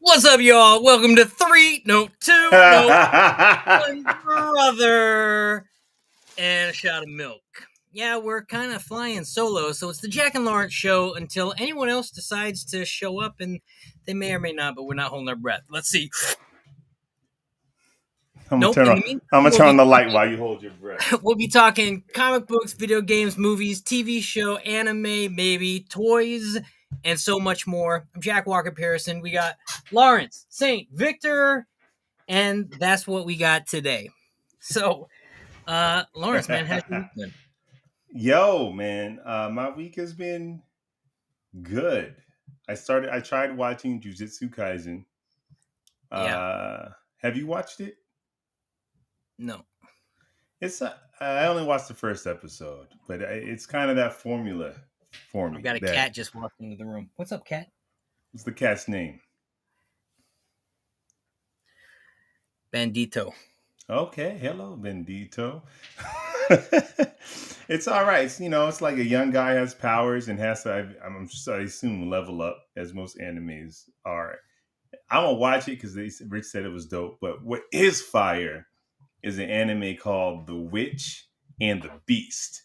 What's up, y'all? Welcome to one brother and a shot of milk. Yeah, we're kind of flying solo, so it's the Jack and Lawrence show until anyone else decides to show up, and they may or may not, but we're not holding our breath. Let's see. I'm Nope. In the meantime, gonna turn on the light while you hold your breath. we'll be talking comic books, video games, movies, TV show, anime, maybe toys, and so much more. I'm Jack Walker Pearson. We got Lawrence, Saint, Victor, and that's what we got today. So, Lawrence, man, how's your week been? Yo, man, my week has been good. I tried watching Jujutsu Kaisen. Yeah, Have you watched it? no. I only watched the first episode, but it's kind of that formula for I've me. got a That cat just walked into the room. What's up, cat? What's the cat's name? Bandito. Okay, hello, Bendito. It's all right. It's like a young guy has powers and has to. I assume level up as most animes are. I'm gonna watch it because Rich said it was dope. But what is fire is an anime called The Witch and the Beast.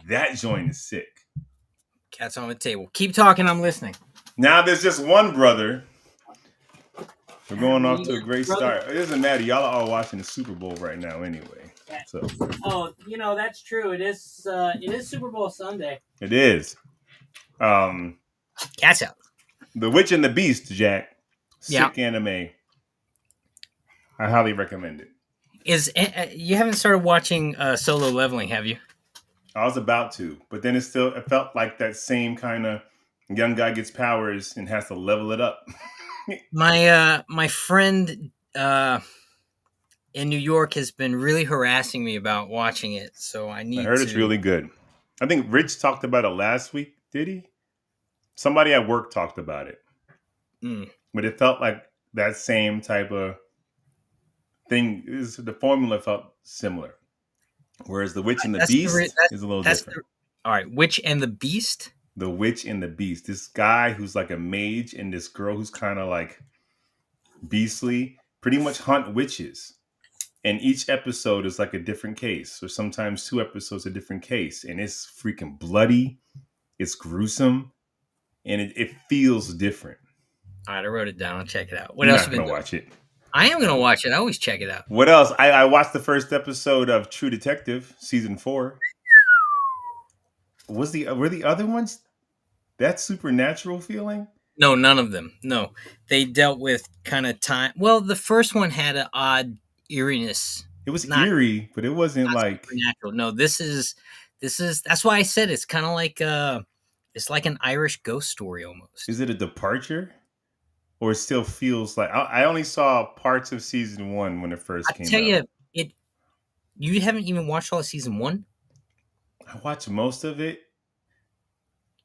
That joint is sick. Cat's on the table. Keep talking. I'm listening. Now there's just one brother. We're going What off do to you a got, great brother? start. It doesn't matter. Y'all are all watching the Super Bowl right now anyway. So Oh, that's true. It is Super Bowl Sunday. it is. Cat's out. The Witch and the Beast, Jack. Yeah. Sick anime. I highly recommend it. You haven't started watching Solo Leveling, have you? I was about to, but then it felt like that same kind of young guy gets powers and has to level it up. My friend in New York has been really harassing me about watching it, so I I need heard to. it's really good. I think Rich talked about it last week. Did he? Somebody at work talked about it. But it felt like that same type of thing. The formula felt similar. Whereas The Witch and the Beast is a little different. All right, Witch and the Beast? The Witch and the Beast. This guy who's like a mage and this girl who's kind of like beastly pretty much hunt witches. And each episode is like a different case, or sometimes 2 episodes a different case. And it's freaking bloody. It's gruesome. And it feels different. All right, I wrote it down. I'll check it out. What else? You're not going to watch it. I am going to watch it. I always check it out. What else? I watched the first episode of True Detective, season 4. Were the other ones that supernatural feeling? No, none of them. No, they dealt with kind of time. Well, the first one had an odd eeriness. It was eerie, but it wasn't like supernatural. No, this is. That's why I said it's kind of like it's like an Irish ghost story almost. Is it a departure? Or it still feels like I only saw parts of season 1 when it first came out. I tell you, you haven't even watched all of season 1? I watched most of it.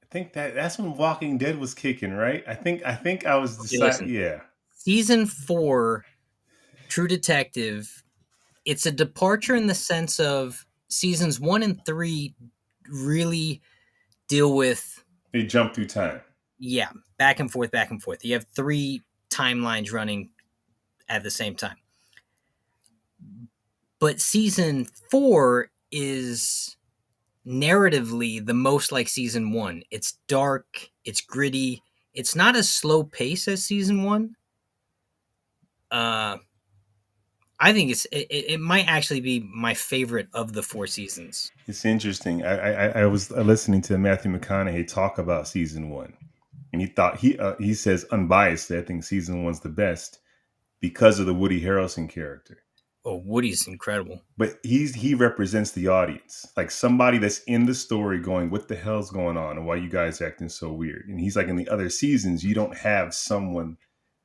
I think that's when Walking Dead was kicking, right? I think I was deciding. Yeah. Season 4, True Detective. It's a departure in the sense of seasons 1 and 3 really deal with. They jump through time. Yeah, back and forth, back and forth. You have 3 timelines running at the same time. But season 4 is narratively the most like season 1. It's dark, it's gritty. It's not as slow pace as season 1. I think it might actually be my favorite of the 4 seasons. It's interesting. I was listening to Matthew McConaughey talk about season 1. And he says unbiasedly, I think season 1's the best because of the Woody Harrelson character. Oh, Woody's incredible. But he represents the audience, like somebody that's in the story going, "What the hell's going on? And why you guys acting so weird?" And he's like, in the other seasons, you don't have someone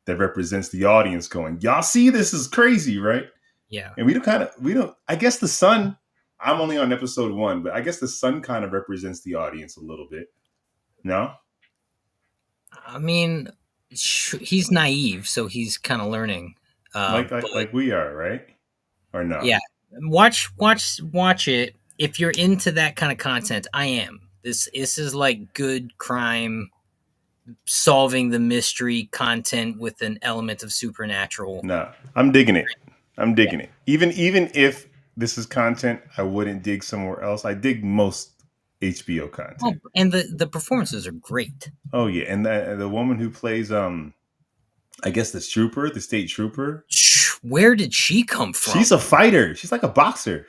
that represents the audience going, "Y'all see, this is crazy, right?" Yeah. And we don't. I guess the son. I'm only on episode 1, but I guess the son kind of represents the audience a little bit. No. I mean, he's naive, so he's kind of learning. Like we are, right? Or no? Yeah. Watch it. If you're into that kind of content, I am. This is like good crime solving the mystery content with an element of supernatural. Nah, I'm digging it. I'm digging it. Even if this is content I wouldn't dig somewhere else, I dig most HBO Oh, content. and the performances are great. Oh yeah, and the woman who plays I guess the state trooper, Where did she come she's from? a fighter. She's like a boxer.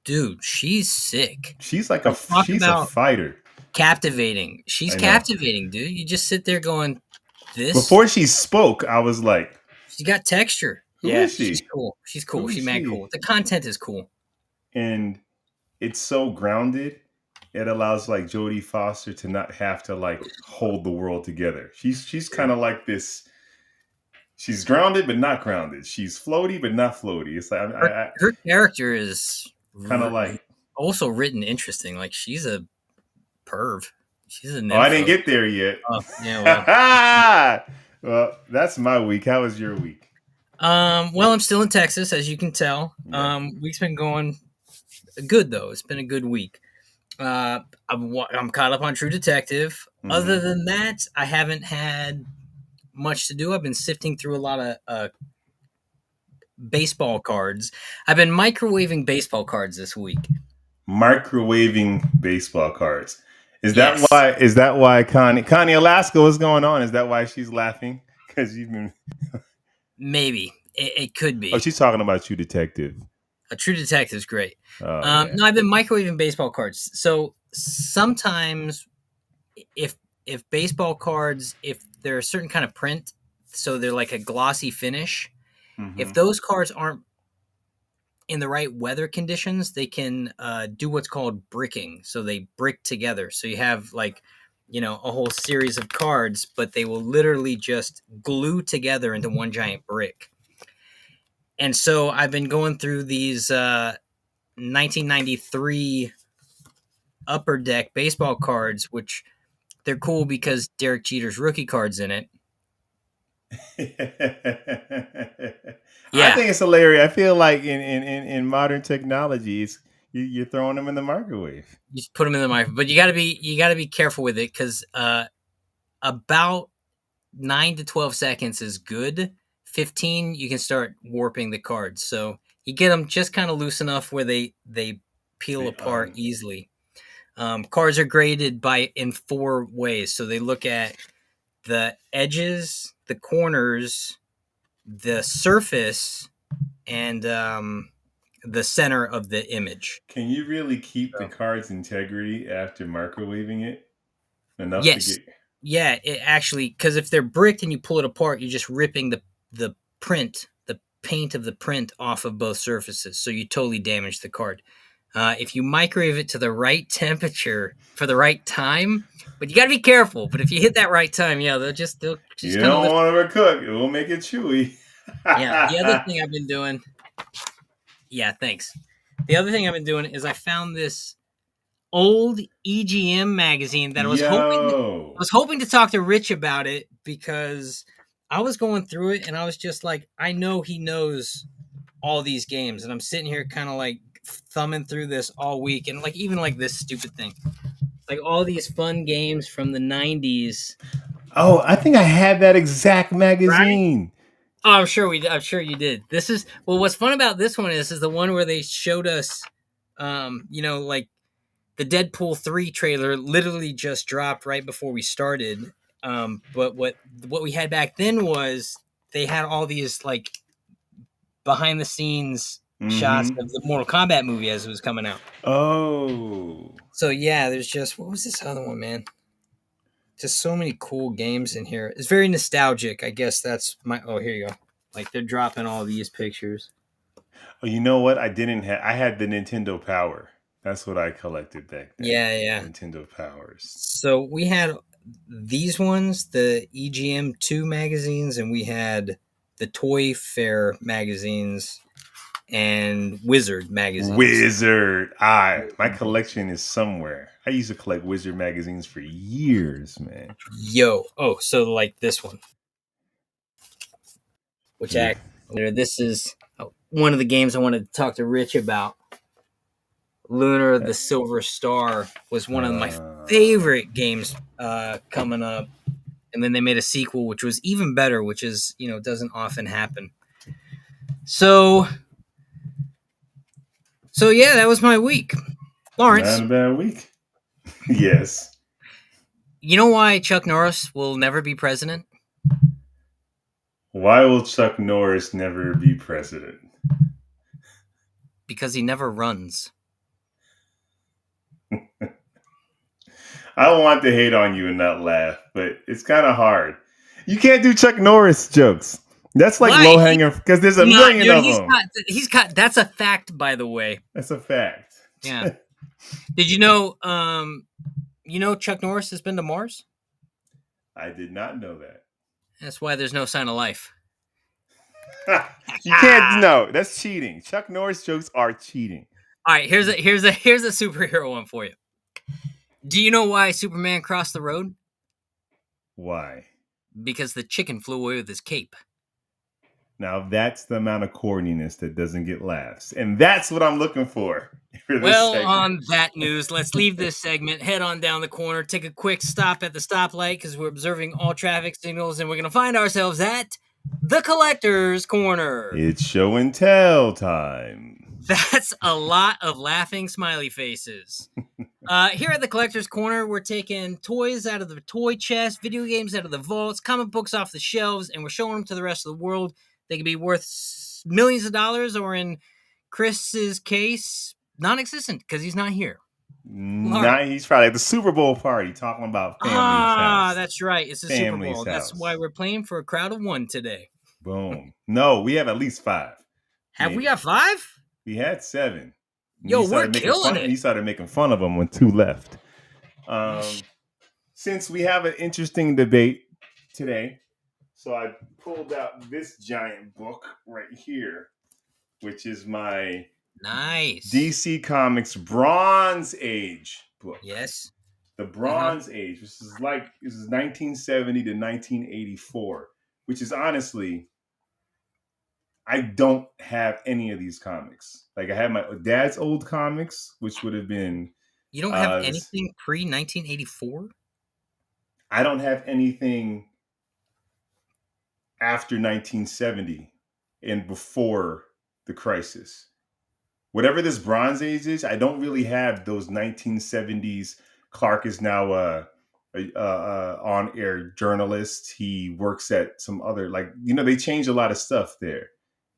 Dude, she's sick. She's like Like, talk she's a about fighter. captivating. She's I know. captivating, dude. You just sit there going, this, Before she spoke, I was like, she got texture. "Who Yeah, is she's she? cool. She's cool. Who is She's mad she?" cool. The content is cool. And it's so grounded. It allows like Jodie Foster to not have to like hold the world together. She's kind of like this. She's grounded but not grounded. She's floaty but not floaty. It's like Her character is kind of like, also written interesting. Like, she's a perv. She's a oh, I didn't nympho. get there yet. Oh, yeah, well. Well, that's my week. How was your week? Well, I'm still in Texas, as you can tell. Yeah. Week's been going good, though. It's been a good week. I'm caught up on True Detective. Mhm. Other than that, I haven't had much to do. I've been sifting through a lot of baseball cards. I've been microwaving baseball cards this week. Microwaving baseball cards. Is that Yes, why? Is that why Connie Alaska? What's going on? Is that why she's laughing? Because you've been. maybe it could be. Oh, she's talking about True Detective. A True Detective is great. Oh yeah. No, I've been microwaving baseball cards. So sometimes, if baseball cards, if they're a certain kind of print, so they're like a glossy finish. If Mm-hmm. those cards aren't in the right weather conditions, they can do what's called bricking. So they brick together. So you have like, a whole series of cards, but they will literally just glue together into one giant brick. And so I've been going through these 1993 Upper Deck baseball cards, which they're cool because Derek Jeter's rookie card's in it. I Yeah, think it's hilarious. I feel like in modern technology, you're throwing them in the microwave. you just put them in the microwave, but you gotta be careful with it because about 9 to 12 seconds is good. 15, you can start warping the cards. So you get them just kind of loose enough where they peel They, apart easily. Cards are graded in 4 ways. So they look at the edges, the corners, the surface, and the center of the image. can you really keep the So, card's integrity after microwaving it enough to yes, get? yeah, it actually, because if they're bricked and you pull it apart, you're just ripping the print, the paint of the print off of both surfaces. So you totally damage the card. If you microwave it to the right temperature for the right time, but you got to be careful. But if you hit that right time, yeah, they'll just You kind of don't lift. want to overcook; it will make it chewy. Yeah. The other thing I've been doing. Yeah, thanks. The other thing I've been doing is I found this old EGM magazine that I was hoping Yo, to talk to Rich about it because I was going through it and I was just like, I know he knows all these games, and I'm sitting here kind of like thumbing through this all week, and like even like this stupid thing, like all these fun games from the '90s. oh, I think I had that exact Right? magazine. Oh, I'm sure you did. This is what's fun about this one is the one where they showed us, like the Deadpool 3 trailer literally just dropped right before we started. But what we had back then was they had all these like behind the scenes shots Mm-hmm. of the Mortal Kombat movie as it was coming out. Oh, So yeah, there's just what was this other one, man? Just so many cool games in here. It's very nostalgic. I guess that's my. Oh, here you go. Like they're dropping all these pictures. oh, you know what? I didn't have. I had the Nintendo Power. That's what I collected back then. Yeah, yeah. Nintendo Powers. So we had these ones, the EGM2 magazines, and we had the Toy Fair magazines and Wizard magazines. Wizard. My collection is somewhere. I used to collect Wizard magazines for years, man. Yo, oh, so like this one, which Yeah. this is one of the games I wanted to talk to Rich about. Lunar the Silver Star was one of my favorite games coming up. and then they made a sequel, which was even better, which is doesn't often happen. So yeah, that was my week, Lawrence. Not a bad week. Yes. You know why Chuck Norris will never be president? Why will Chuck Norris never be president? Because he never runs. I don't want to hate on you and not laugh, but it's kind of hard. You can't do Chuck Norris jokes. That's like Why? low hanging because there's a million of them. He's got. That's a fact, by the way. That's a fact. Yeah. Did you know? Chuck Norris has been to Mars. I did not know that. That's why there's no sign of life. You can't. No, that's cheating. Chuck Norris jokes are cheating. All right, here's a superhero one for you. Do you know why Superman crossed the road? Why? Because the chicken flew away with his cape. Now that's the amount of corniness that doesn't get laughs, and that's what I'm looking for. Well, on that news, let's leave this segment, head on down the corner, take a quick stop at the stoplight because we're observing all traffic signals, and we're going to find ourselves at the Collector's Corner. It's show and tell time. That's a lot of laughing smiley faces. Here at the Collector's Corner, we're taking toys out of the toy chest, video games out of the vaults, comic books off the shelves, and we're showing them to the rest of the world. They could be worth millions of dollars, or in Chris's case, non-existent because he's not here. He's probably at the Super Bowl party talking about family house. That's right. It's the Super Bowl. That's why we're playing for a crowd of one today. Boom. No, we have at least 5. Have we got 5? We had 7. Yo, we're killing it. He started making fun of them when 2 left. Since we have an interesting debate today, so I pulled out this giant book right here, which is my nice DC Comics Bronze Age book. Yes. The Bronze Age, which is 1970 to 1984, which is honestly, I don't have any of these comics. Like I have my dad's old comics, which would have been. You don't have anything pre-1984? I don't have anything after 1970 and before the crisis. Whatever this Bronze Age is, I don't really have those 1970s. Clark is now a on-air journalist. He works at some other, they change a lot of stuff there.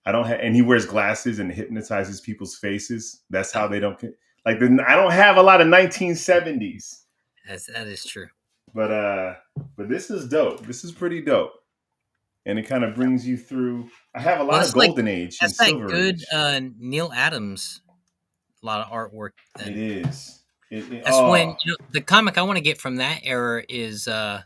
I don't have, and he wears glasses and hypnotizes people's faces. That's how they don't I don't have a lot of 1970s. That is true. But this is dope. This is pretty dope. And it kind of brings you through. I have a lot of Golden Age and Silver Age. That's good Neil Adams, a lot of artwork. It is. That's when the comic I want to get from that era is a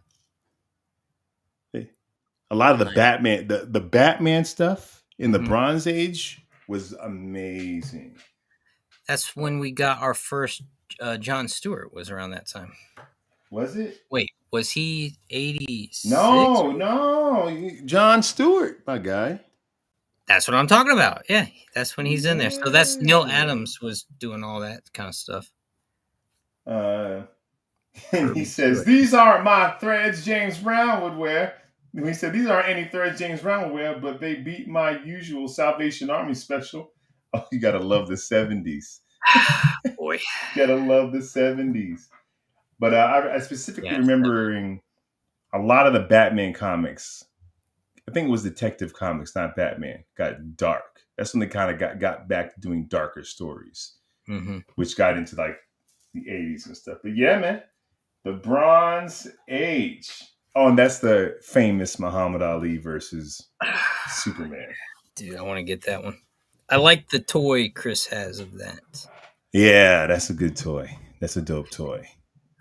lot of the Batman, the Batman stuff in the Bronze Age was amazing. That's when we got our first Jon Stewart was around that time. Was it? Wait, was he 86? No. Jon Stewart, my guy. That's what I'm talking about. Yeah, that's when he's in there. So that's Neil Adams was doing all that kind of stuff. And he says, "These aren't my threads James Brown would wear." And he said, "These aren't any threads James Brown would wear, but they beat my usual Salvation Army special." Oh, you gotta love the 70s. Boy. You gotta love the 70s. But I specifically remembering a lot of the Batman comics. I think it was Detective Comics, not Batman, got dark. That's when they kind of got back to doing darker stories, which got into the 80s and stuff. But yeah, man, the Bronze Age. Oh, and that's the famous Muhammad Ali versus Superman. Dude, I want to get that one. I like the toy Chris has of that. Yeah, that's a good toy. That's a dope toy.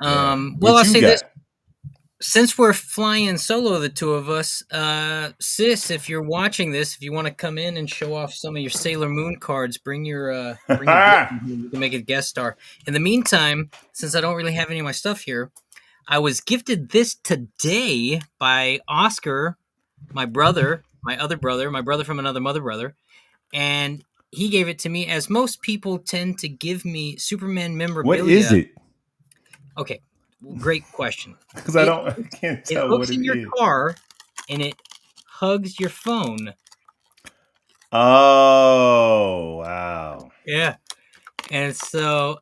Well, I'll say this. Since we're flying solo, the two of us, sis, if you're watching this, if you want to come in and show off some of your Sailor Moon cards, bring your you can make it a guest star. In the meantime, since I don't really have any of my stuff here, I was gifted this today by Oscar, my brother from another mother brother, and he gave it to me, as most people tend to give me Superman memorabilia. What is it? Okay. Great question. Because I can't It tell hooks what it in your is. car and it hugs your phone. Oh, wow. Yeah. And so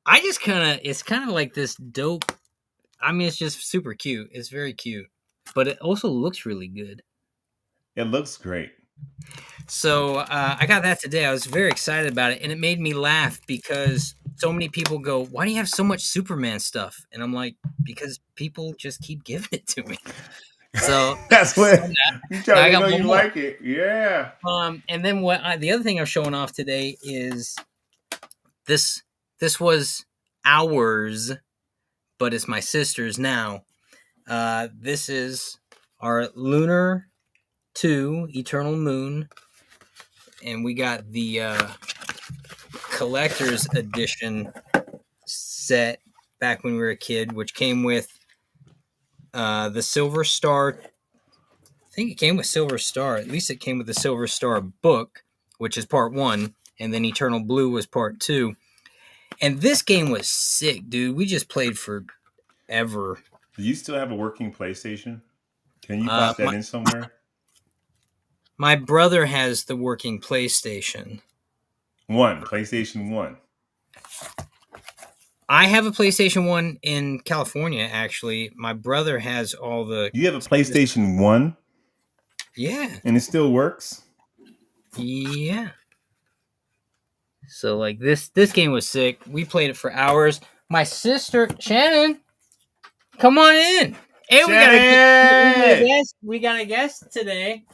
it's kind of like this dope. I mean, it's just super cute. It's very cute, but it also looks really good. It looks great. So I got that today. I was very excited about it, and it made me laugh because so many people go, "Why do you have so much Superman stuff?" And I'm like, "Because people just keep giving it to me." So, That's so what you now try. I They got know one you more. like it. Yeah. And then the other thing I'm showing off today is this. This was ours, but it's my sister's now. This is our Lunar 2 Eternal Moon, and we got the collector's edition set back when we were a kid, which came with the Silver Star. I think it came with Silver Star. At least it came with the Silver Star book, which is part 1, and then Eternal Blue was part 2. And this game was sick, dude. We just played forever. Do you still have a working PlayStation? Can you pop that in somewhere? My brother has the working PlayStation. PlayStation 1. I have a PlayStation 1 in California, actually. My brother has all the... You have a PlayStation 1? Yeah. And it still works? Yeah. So, like, this game was sick. We played it for hours. My sister, Shannon, come on in. Hey, we got a guest. We got a guest today.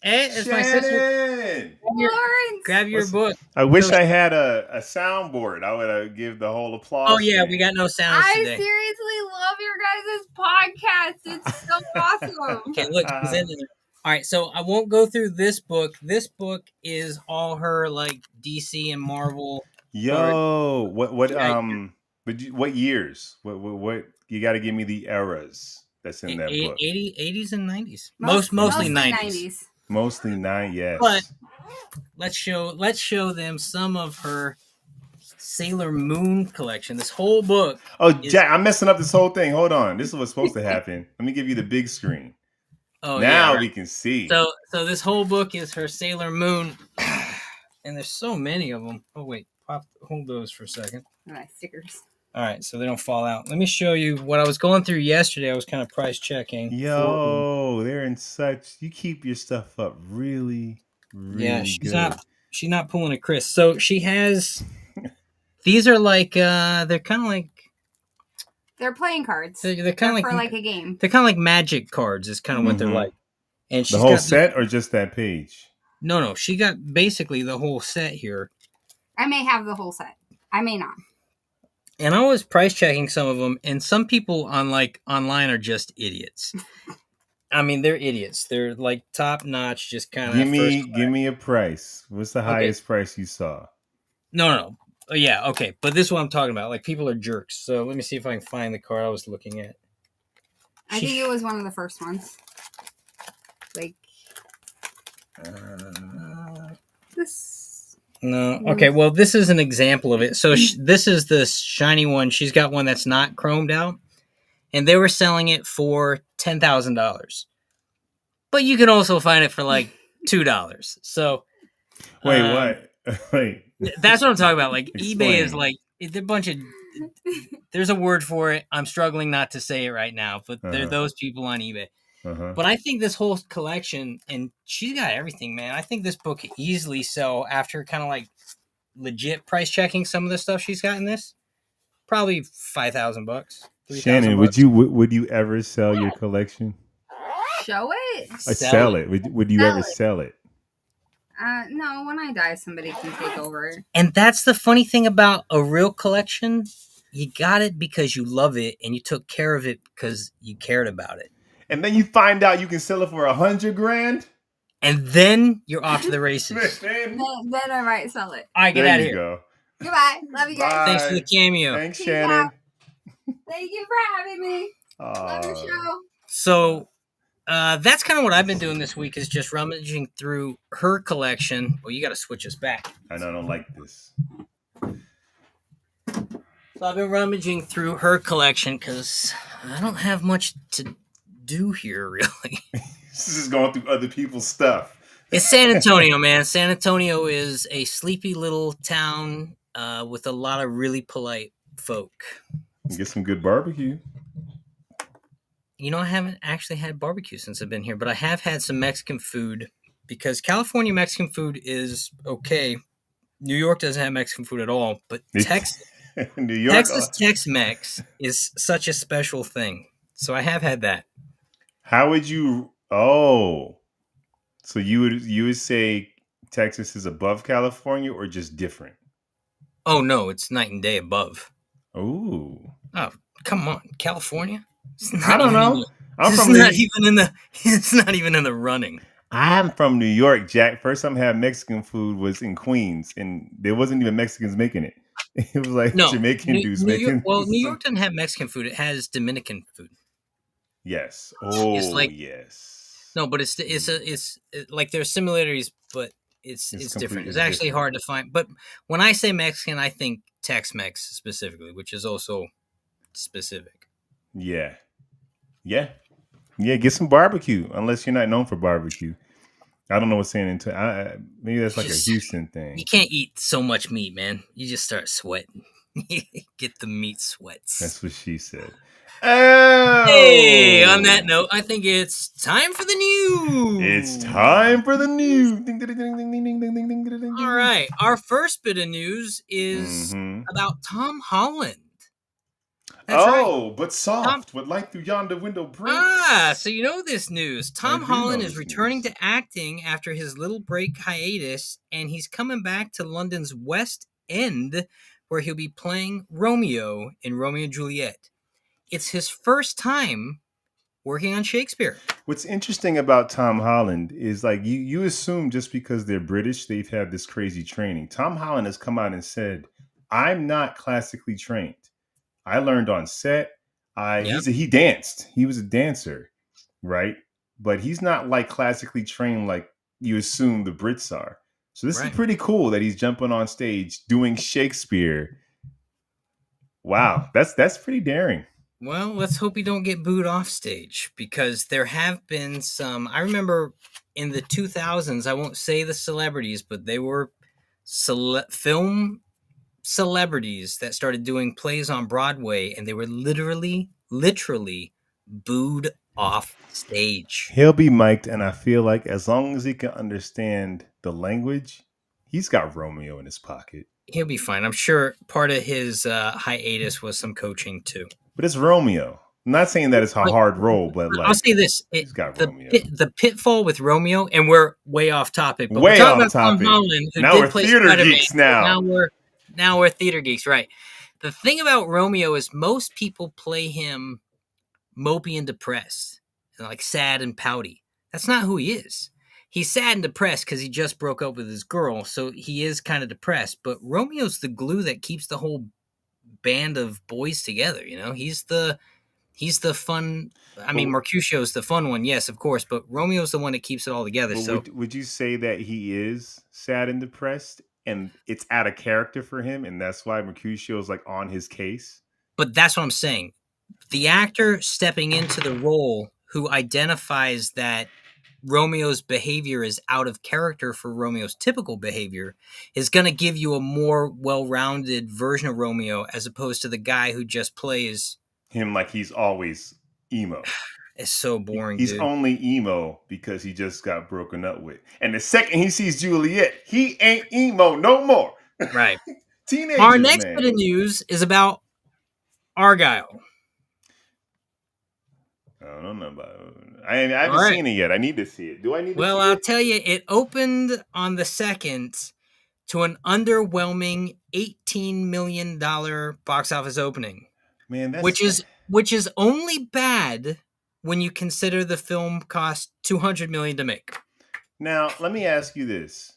Hey, it's my sister. Lawrence. Grab your book. I wish I had a soundboard. I would give the whole applause. Oh, yeah, thing. we got no sounds I today. seriously love your guys' podcast. It's so awesome. Okay, look, he's in there. All right, so I won't go through this book. This book is all her like DC and Marvel. Yo, what years? What you got to give me the eras that's in that book. 80s and 90s. Mostly 90s. Mostly 9, yes. But let's show them some of her Sailor Moon collection. This whole book. Oh, Jack, I'm messing up this whole thing. Hold on. This is what's supposed to happen. Let me give you the big screen. Oh, now yeah, right. We can see. So this whole book is her Sailor Moon, and there's so many of them. Oh wait, hold those for a second. Nice stickers. All right, so they don't fall out. Let me show you what I was going through yesterday. I was kind of price checking. Yo, they're in such. You keep your stuff up really, really good. She's not pulling a Chris. So she has. These are like they're kind of like. They're playing cards. They're kind of like a game. They're kind of like magic cards. Is kind of what they're like. And she's the whole set or just that page? No. She got basically the whole set here. I may have the whole set. I may not. And I was price checking some of them, and some people online are just idiots. I mean, they're idiots. They're like top notch, just kind of. Give me a price. What's the highest price you saw? No. Oh, yeah, okay, but this is what I'm talking about. Like, people are jerks. So let me see if I can find the card I was looking at. I think it was one of the first ones. Like this. No. Okay, well, this is an example of it. So this is the shiny one. She's got one that's not chromed out, and they were selling it for $10,000. But you can also find it for like $2. So wait, what? Wait. That's what I'm talking about. Like Explain. eBay is like it's a bunch of. There's a word for it. I'm struggling not to say it right now, but they're those people on eBay. But I think this whole collection, and she's got everything, man. I think this book could easily sell after kind of like legit price checking some of the stuff she's got in this. Probably $5,000. Shannon, would you ever sell your collection? Show it. Sell it. Would you ever sell it? No, when I die, somebody can take over it. And that's the funny thing about a real collection. You got it because you love it, and you took care of it because you cared about it. And then you find out you can sell it for $100,000, and then you're off to the races. then I might sell it. All right, get out of here. Go. Goodbye. Love you guys. Thanks for the cameo. Thanks, Shannon. Thank you for having me. Love your show. So that's kind of what I've been doing this week, is just rummaging through her collection. Well, you got to switch us back. I don't like this. So I've been rummaging through her collection because I don't have much to do here, really. This is going through other people's stuff. It's San Antonio, man. San Antonio is a sleepy little town with a lot of really polite folk. Get some good barbecue. You know, I haven't actually had barbecue since I've been here, but I have had some Mexican food because California Mexican food is okay. New York doesn't have Mexican food at all, but Texas New York, Texas Tex-Mex is such a special thing. So I have had that. How would you? Oh, so you would say Texas is above California or just different? Oh no, it's night and day above. Ooh. Oh, come on, California? I don't know. It's not even in the running. I'm from New York, Jack. First time I had Mexican food was in Queens, and there wasn't even Mexicans making it. It was like Jamaican dudes making. New York doesn't have Mexican food. It has Dominican food. Yes. Oh, It's like, yes. no, but it's like there's similarities, but it's different. It's actually hard to find. But when I say Mexican, I think Tex-Mex specifically, which is also specific. Yeah. Get some barbecue, unless you're not known for barbecue. I don't know what's saying into. Maybe that's like a Houston thing. You can't eat so much meat, man. You just start sweating. Get the meat sweats. That's what she said. Oh! Hey, on that note, I think it's time for the news. It's time for the news. All right. Our first bit of news is about Tom Holland. That's right. But soft with light through yonder window breaks. So you know this news. Tom Holland is returning to acting after his little break hiatus, and he's coming back to London's West End, where he'll be playing Romeo in Romeo and Juliet. It's his first time working on Shakespeare. What's interesting about Tom Holland is like you assume just because they're British, they've had this crazy training. Tom Holland has come out and said, I'm not classically trained. I learned on set. He danced. He was a dancer, right? But he's not like classically trained like you assume the Brits are. So this is pretty cool that he's jumping on stage doing Shakespeare. Wow, that's pretty daring. Well, let's hope he don't get booed off stage, because there have been some. I remember in the 2000s, I won't say the celebrities, but they were film celebrities that started doing plays on Broadway, and they were literally booed off stage. He'll be mic'd, and I feel like as long as he can understand the language, he's got Romeo in his pocket. He'll be fine. I'm sure part of his hiatus was some coaching too. But it's Romeo. I'm not saying that it's a hard role, but like, I'll say this: he's got Romeo. The pitfall with Romeo, and we're way off topic. But way we're talking off about topic. Tom Holland, who now did we're play theater Spider-Man. geeks. Now we're theater geeks, right? The thing about Romeo is most people play him mopey and depressed, and like sad and pouty. That's not who he is. He's sad and depressed because he just broke up with his girl, so he is kind of depressed. But Romeo's the glue that keeps the whole band of boys together. You know, he's the fun. I mean, Mercutio's the fun one, yes, of course, but Romeo's the one that keeps it all together. So, would you say that he is sad and depressed, and it's out of character for him, and that's why Mercutio's like on his case? But that's what I'm saying. The actor stepping into the role who identifies that Romeo's behavior is out of character for Romeo's typical behavior is going to give you a more well-rounded version of Romeo, as opposed to the guy who just plays him like he's always emo. It's so boring. He's only emo because he just got broken up with. And the second he sees Juliet, he ain't emo no more. Right. Teenagers, Our next bit of news is about Argyle. I don't know about it. I haven't seen it yet. I need to see it. Do I need to see it? Well, I'll tell you, it opened on the 2nd to an underwhelming $18 million box office opening. Man, that's which is only bad when you consider the film cost $200 million to make. Now, let me ask you this.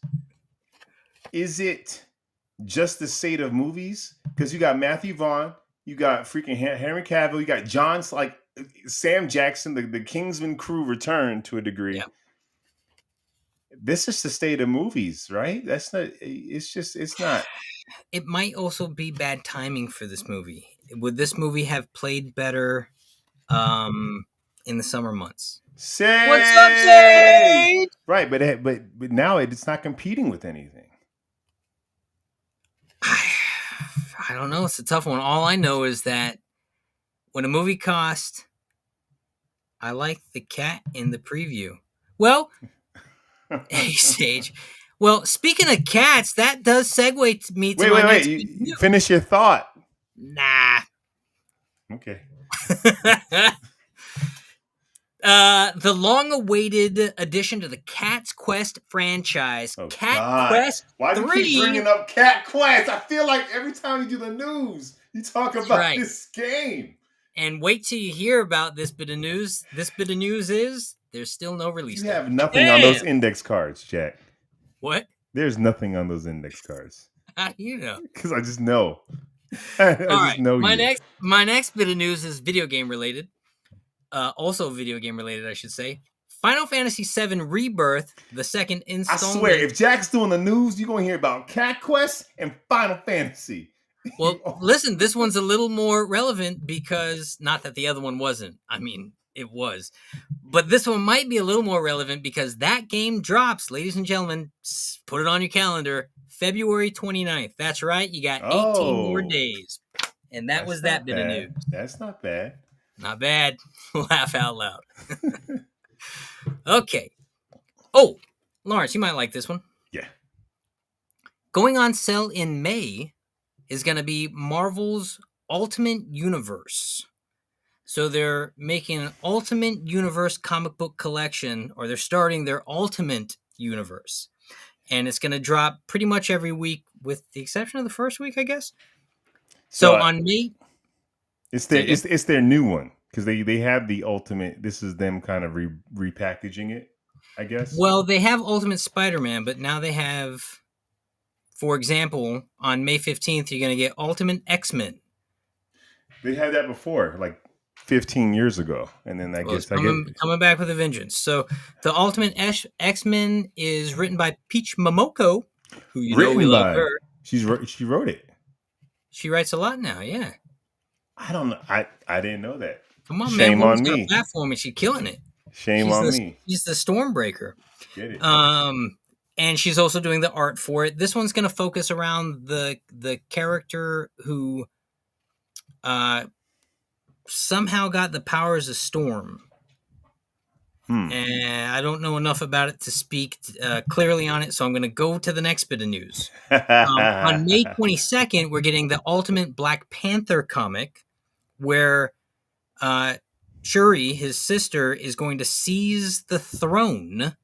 Is it just the state of movies? Because you got Matthew Vaughn, you got freaking Henry Cavill, you got John's like Sam Jackson, the Kingsman crew returned to a degree. This is the state of movies, right? That's not. It's not. It might also be bad timing for this movie. Would this movie have played better in the summer months? What's up, Say Sage? right, but now it's not competing with anything. I don't know. It's a tough one. All I know is that when a movie cost, I like the cat in the preview. Well, hey, Sage. Well, speaking of cats, that does segue me to my next. You finish your thought. Nah. Okay. The long-awaited addition to the Cat's Quest franchise, Cat Quest Why do you 3. keep bringing up Cat Quest? I feel like every time you do the news, you talk about this game. And wait till you hear about this bit of news. This bit of news is there's still no release date. You have nothing on those index cards, Jack. What? There's nothing on those index cards. How do you know? Because I just know. I just know my next bit of news is video game related. Also video game related, I should say. Final Fantasy VII Rebirth, the second installment. I swear, if Jack's doing the news, you're going to hear about Cat Quest and Final Fantasy. Well, listen, this one's a little more relevant because, not that the other one wasn't. I mean, it was. But this one might be a little more relevant because that game drops, ladies and gentlemen, put it on your calendar, February 29th. That's right, you got 18 more days. And that was that bit of news. That's not bad. Not bad. Laugh out loud. Okay. Oh, Lawrence, you might like this one. Yeah. Going on sale in May is going to be Marvel's Ultimate Universe. So they're making an Ultimate Universe comic book collection, or they're starting their Ultimate Universe. And it's going to drop pretty much every week with the exception of the first week, I guess. So on May... It's their new one because they have the Ultimate. This is them kind of repackaging it, I guess. Well, they have Ultimate Spider-Man, but now they have, for example, on May 15th, you're going to get Ultimate X-Men. They had that before, like 15 years ago, and then coming back with a vengeance. So the Ultimate X-Men is written by Peach Momoko, who we love her. She wrote it. She writes a lot now, yeah. I don't know. I didn't know that. Come on, Shame man. on me. Got a platform and she's killing it. Shame on me. She's the Stormbreaker. Get it. And she's also doing the art for it. This one's going to focus around the character who somehow got the powers of Storm. And I don't know enough about it to speak clearly on it, so I'm going to go to the next bit of news. On May 22nd, we're getting the Ultimate Black Panther comic, where Shuri, his sister, is going to seize the throne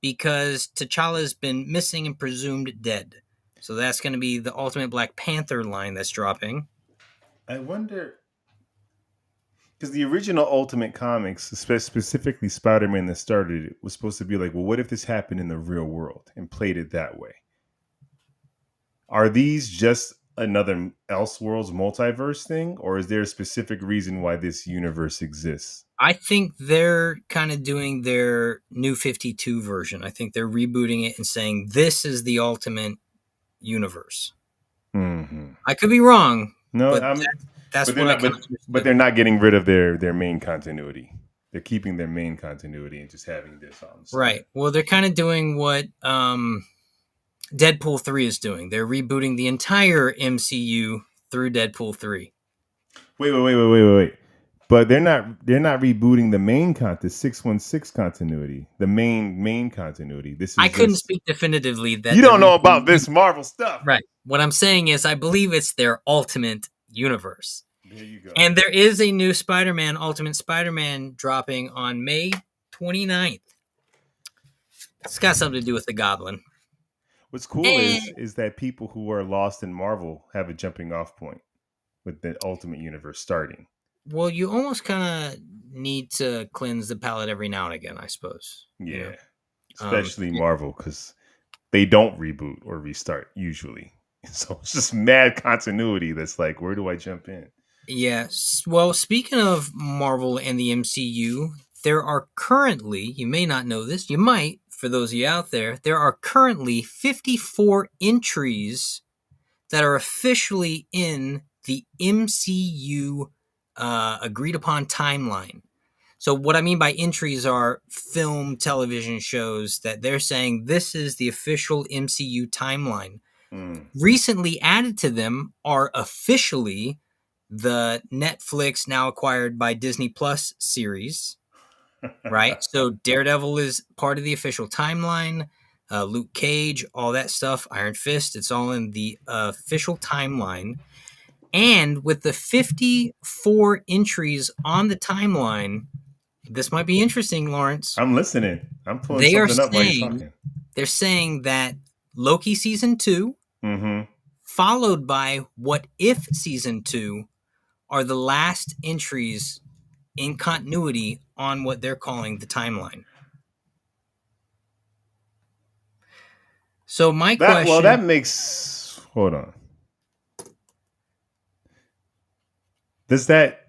because T'Challa's been missing and presumed dead. So that's going to be the Ultimate Black Panther line that's dropping. I wonder... Because the original Ultimate Comics, specifically Spider-Man that started it, was supposed to be like, well, what if this happened in the real world and played it that way? Are these just another Elseworlds multiverse thing, or is there a specific reason why this universe exists? I think they're kind of doing their New 52 version. I think they're rebooting it and saying, this is the Ultimate Universe. Mm-hmm. I could be wrong. No, but they're not getting rid of their main continuity. They're keeping their main continuity and just having this on. Right. Well, they're kind of doing what Deadpool 3 is doing. They're rebooting the entire MCU through Deadpool 3. Wait. But they're not rebooting the main the 616 continuity, the main continuity. I couldn't speak definitively that you don't know about this Marvel stuff. Right. What I'm saying is I believe it's their Ultimate Universe. There you go. And there is a new Spider-Man, Ultimate Spider-Man, dropping on May 29th. It's got something to do with the Goblin. What's cool is that people who are lost in Marvel have a jumping off point with the Ultimate Universe starting. Well, you almost kind of need to cleanse the palate every now and again, I suppose. Yeah. You know? Especially Marvel, because they don't reboot or restart usually. So it's just mad continuity that's like, where do I jump in? Yeah. Well, speaking of Marvel and the MCU, there are currently, you may not know this, you might, for those of you out there, there are currently 54 entries that are officially in the MCU agreed upon timeline. So what I mean by entries are film, television shows that they're saying this is the official MCU timeline. Recently added to them are officially the Netflix, now acquired by Disney Plus series, right? So Daredevil is part of the official timeline. Luke Cage, all that stuff, Iron Fist, it's all in the official timeline. And with the 54 entries on the timeline, this might be interesting, Lawrence. I'm listening. I'm pulling They are something up while you're saying, talking. they're saying that Loki season 2, followed by What If season 2, are the last entries in continuity on what they're calling the timeline. So my question... Well, that makes... Hold on. Does that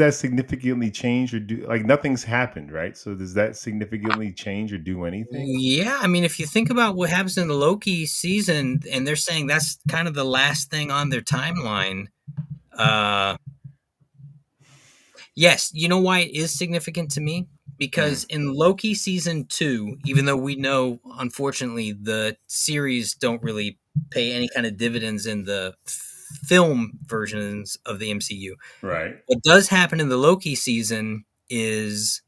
significantly change or do... Like, nothing's happened, right? So does that significantly change or do anything? Yeah, I mean, if you think about what happens in the Loki season, and they're saying that's kind of the last thing on their timeline... Yes, you know why it is significant to me? Because in Loki season 2, even though we know, unfortunately, the series don't really pay any kind of dividends in the film versions of the MCU. Right. What does happen in the Loki season is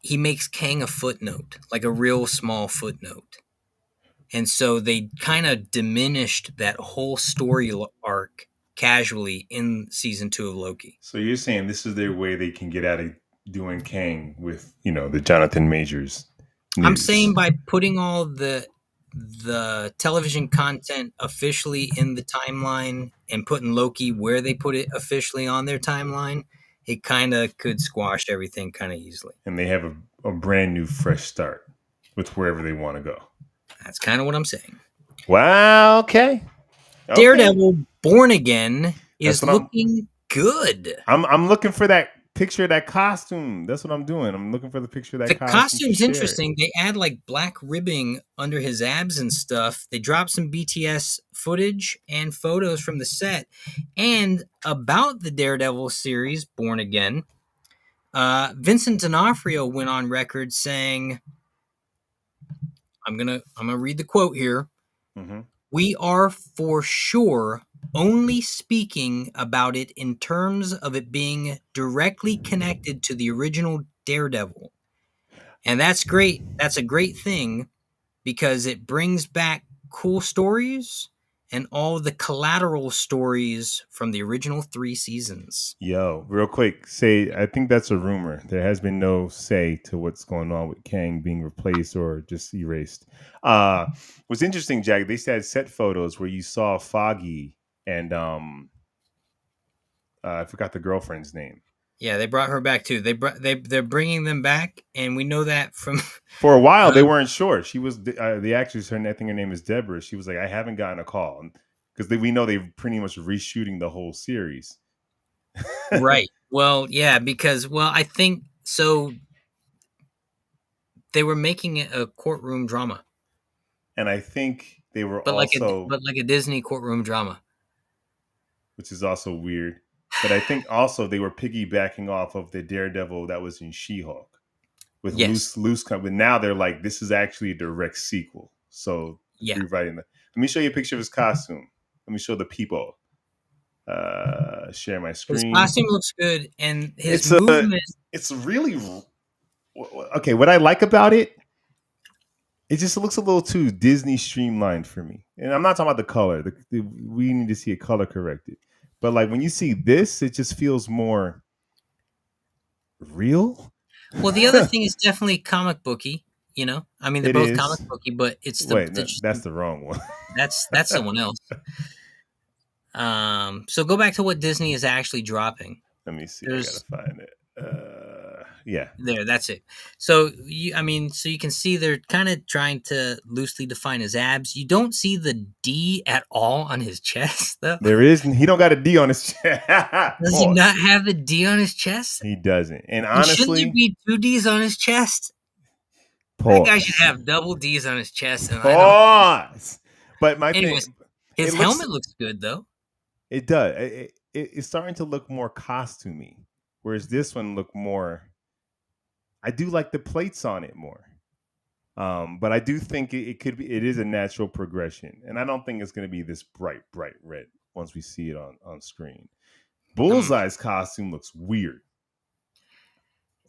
he makes Kang a footnote, like a real small footnote. And so they kind of diminished that whole story arc casually in season 2 of Loki. So you're saying this is their way they can get out of doing Kang with, the Jonathan Majors news. I'm saying by putting all the television content officially in the timeline and putting Loki where they put it officially on their timeline, it kind of could squash everything kind of easily. And they have a brand new fresh start with wherever they want to go. That's kind of what I'm saying. Wow, okay. Daredevil Born Again is looking good. I'm looking for that picture of that costume. That's what I'm doing. I'm looking for the picture of that costume. The costume's interesting. They add like black ribbing under his abs and stuff. They drop some BTS footage and photos from the set. And about the Daredevil series, Born Again, Vincent D'Onofrio went on record saying, I'm gonna read the quote here. We are for sure only speaking about it in terms of it being directly connected to the original Daredevil. And that's great. That's a great thing because it brings back cool stories and all the collateral stories from the original 3 seasons. Yo, real quick, I think that's a rumor. There has been no say to what's going on with Kang being replaced or just erased. What's interesting, Jack, they said set photos where you saw Foggy and I forgot the girlfriend's name. Yeah, they brought her back too. They're bringing them back, and we know that from for a while they weren't sure. She was the actress. I think her name is Deborah. She was like, I haven't gotten a call because we know they're pretty much reshooting the whole series. Right. Well, yeah, because I think so. They were making it a courtroom drama, and I think they were like a Disney courtroom drama, which is also weird. But I think also they were piggybacking off of the Daredevil that was in She-Hulk with loose. But now they're like, this is actually a direct sequel. So rewriting that. Let me show you a picture of his costume. Let me show the people. Share my screen. His costume looks good, and his movement. It's really okay. What I like about it, it just looks a little too Disney streamlined for me. And I'm not talking about the color. We need to see a color corrected. But like when you see this, it just feels more real. Well, the other thing is definitely comic booky. I mean, they're both comic booky, but it's that's the wrong one. That's someone else. So go back to what Disney is actually dropping. Let me see. I gotta find it. Yeah. There, that's it. So so you can see they're kind of trying to loosely define his abs. You don't see the D at all on his chest, though. There is. He don't got a D on his chest. Does he not have the D on his chest? He doesn't. And And shouldn't there honestly, be two D's on his chest? That guy should pause. have double D's on his chest, and I don't. Pause. But my Anyways, thing, his helmet looks good though. It does. It's starting to look more costumey, whereas this one looked more. I do like the plates on it more, but I do think it could be. It is a natural progression, and I don't think it's going to be this bright red once we see it on screen. Bullseye's costume looks weird.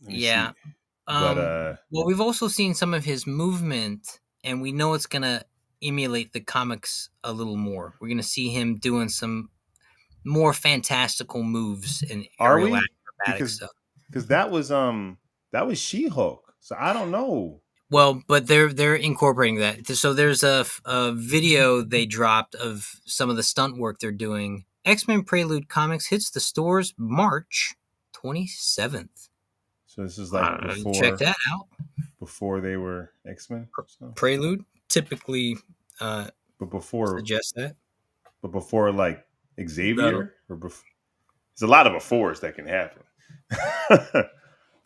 Yeah. But well, we've also seen some of his movement, and we know it's gonna emulate the comics a little more. We're gonna see him doing some more fantastical moves and aerial acrobatic stuff. Because that was She-Hulk, so I don't know. Well, but they're incorporating that. So there's a video they dropped of some of the stunt work they're doing. X-Men Prelude Comics hits the stores March 27th. So this is like before. Check that out. Before they were X-Men. So. Prelude typically. But before suggest that. But before like Xavier or before. There's a lot of befores that can happen.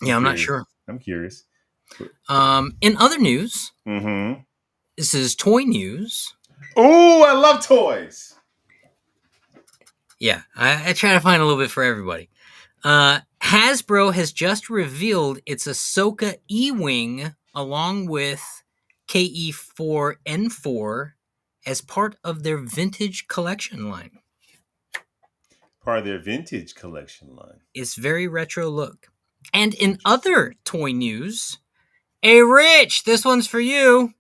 I'm not sure. I'm curious. In other news, this is toy news. Oh, I love toys. Yeah, I try to find a little bit for everybody. Hasbro has just revealed its Ahsoka E-Wing along with KE4N4 as part of their vintage collection line. Part of their vintage collection line. It's very retro look. And in other toy news, hey Rich, this one's for you.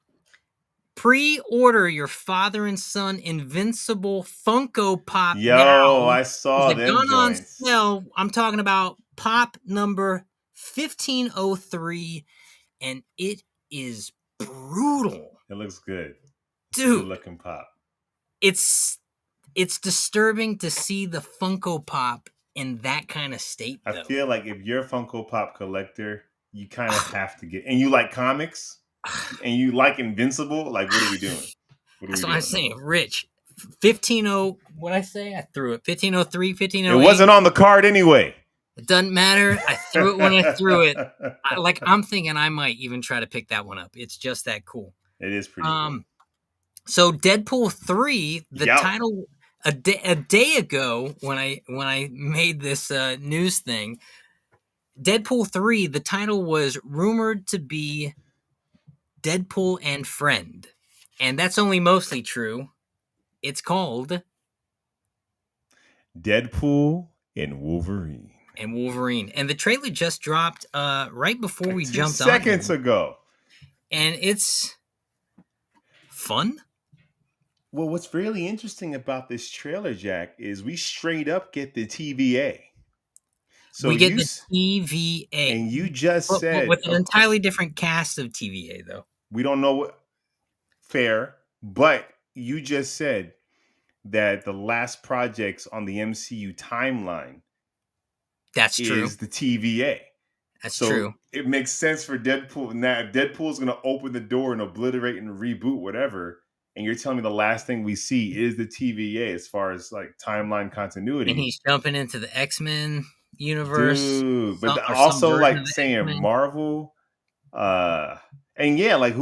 Pre-order your father and son Invincible Funko Pop now. I saw them gone on sale. I'm talking about Pop number 1503, and it is brutal. It looks good, dude. Good looking Pop. It's disturbing to see the Funko Pop in that kind of state. I feel like if you're a Funko Pop collector, you kind of have to get, and you like comics. And you like Invincible? Like, what are we doing? That's what I'm saying. Rich, 150. What I say? I threw it. 1503, 1508. It wasn't on the card anyway. It doesn't matter. I threw it when I threw it. I'm thinking I might even try to pick that one up. It's just that cool. It is pretty cool. So Deadpool 3, the title a day ago when I made this news thing, Deadpool 3, the title was rumored to be Deadpool and Friend. And that's only mostly true. It's called Deadpool and Wolverine. And the trailer just dropped right before we jumped on. 2 seconds ago. And it's fun. Well, what's really interesting about this trailer, Jack, is we straight up get the TVA. So we get the TVA. And you just said... With an entirely different cast of TVA, though. We don't know what... Fair. But you just said that the last projects on the MCU timeline... That's true. ...is the TVA. That's true. It makes sense for Deadpool. Now, if Deadpool's going to open the door and obliterate and reboot whatever... And you're telling me the last thing we see is the TVA as far as like timeline continuity. And he's jumping into the X-Men universe. Dude, but also like saying X-Men. Marvel. And yeah, like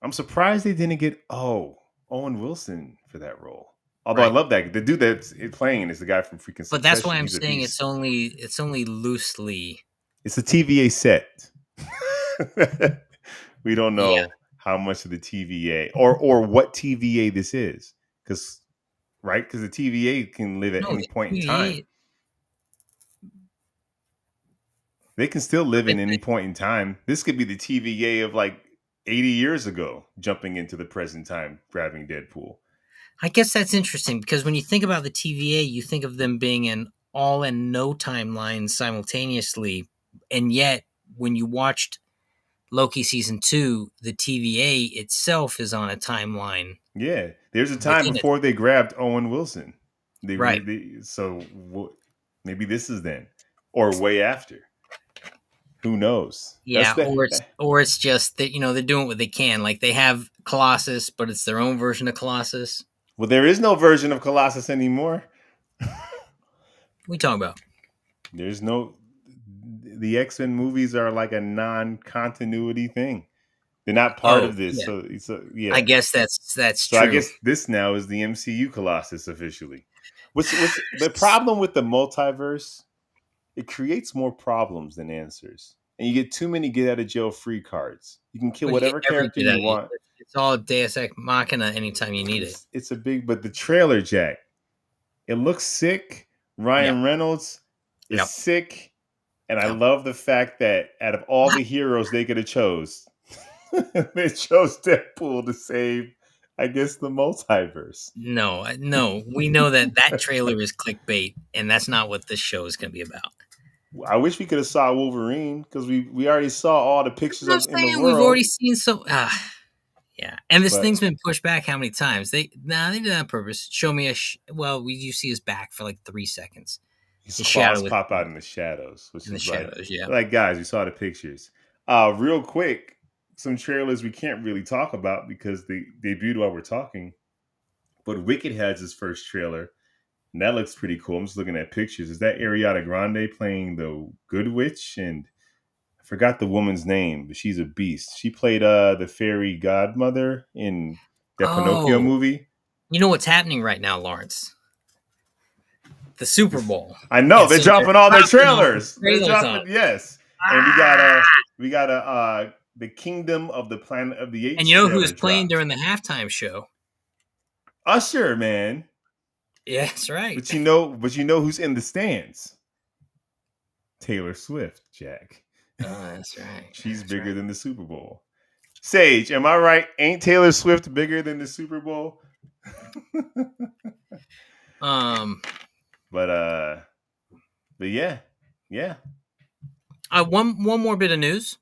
I'm surprised they didn't get Owen Wilson for that role. Although I love that. The dude that's playing is the guy from freaking Succession. But that's why I'm saying it's only loosely. It's a TVA set. We don't know how much of the TVA or what TVA this is. Because the TVA can live at any point in time. They can still live in any point in time. This could be the TVA of like 80 years ago, jumping into the present time, grabbing Deadpool. I guess that's interesting because when you think about the TVA, you think of them being in all and no timelines simultaneously. And yet, when you watched Loki season 2, the TVA itself is on a timeline. Yeah, there's a time before they grabbed Owen Wilson. Right. So maybe this is then, or way after. Who knows? Yeah, or it's just that they're doing what they can. Like they have Colossus, but it's their own version of Colossus. Well, there is no version of Colossus anymore. What are you talking about? There's no. The X-Men movies are like a non-continuity thing. They're not part of this. Yeah. So yeah. I guess that's so true. I guess this now is the MCU Colossus officially. What's the problem with the multiverse? It creates more problems than answers. And you get too many get out of jail free cards. You can kill whatever character you want. It's all Deus Ex Machina anytime you need it. It's a big, but the trailer, Jack, it looks sick. Ryan Reynolds is sick. And I love the fact that out of all the heroes they could have chose, they chose Deadpool to save, I guess, the multiverse. No, we know that trailer is clickbait, and that's not what this show is going to be about. I wish we could have saw Wolverine because we already saw all the pictures of in the world. We've already seen yeah. And this thing's been pushed back how many times? They did that on purpose. Show me you see his back for like 3 seconds. His claws pop out in the shadows, which is shadows, yeah. Like guys, we saw the pictures. Real quick, some trailers we can't really talk about because they debuted while we're talking. But Wicked has his first trailer. And that looks pretty cool. I'm just looking at pictures. Is that Ariana Grande playing the Good Witch? And I forgot the woman's name, but she's a beast. She played the fairy godmother in that Pinocchio movie. You know what's happening right now, Lawrence? The Super Bowl. I know. They're dropping all their trailers. They're dropping, yes. And we got the Kingdom of the Planet of the Apes. And you know who was playing during the halftime show? Usher, man. Yeah, that's right. But you know who's in the stands? Taylor Swift, Jack. Oh, that's right. She's bigger than the Super Bowl. Sage, am I right? Ain't Taylor Swift bigger than the Super Bowl? But yeah. One more bit of news.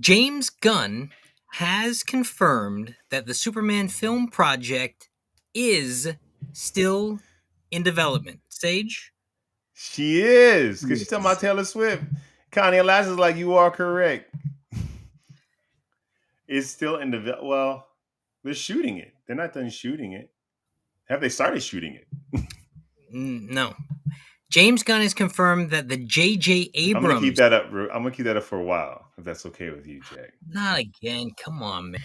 James Gunn has confirmed that the Superman film project is still in development. Sage? She is, because she's talking about Taylor Swift. Kanye Lash is like, you are correct. It's still in development. Well, they're shooting it. They're not done shooting it. Have they started shooting it? No. James Gunn has confirmed that the J.J. Abrams... I'm going to keep that up for a while, if that's okay with you, Jack. Not again. Come on, man.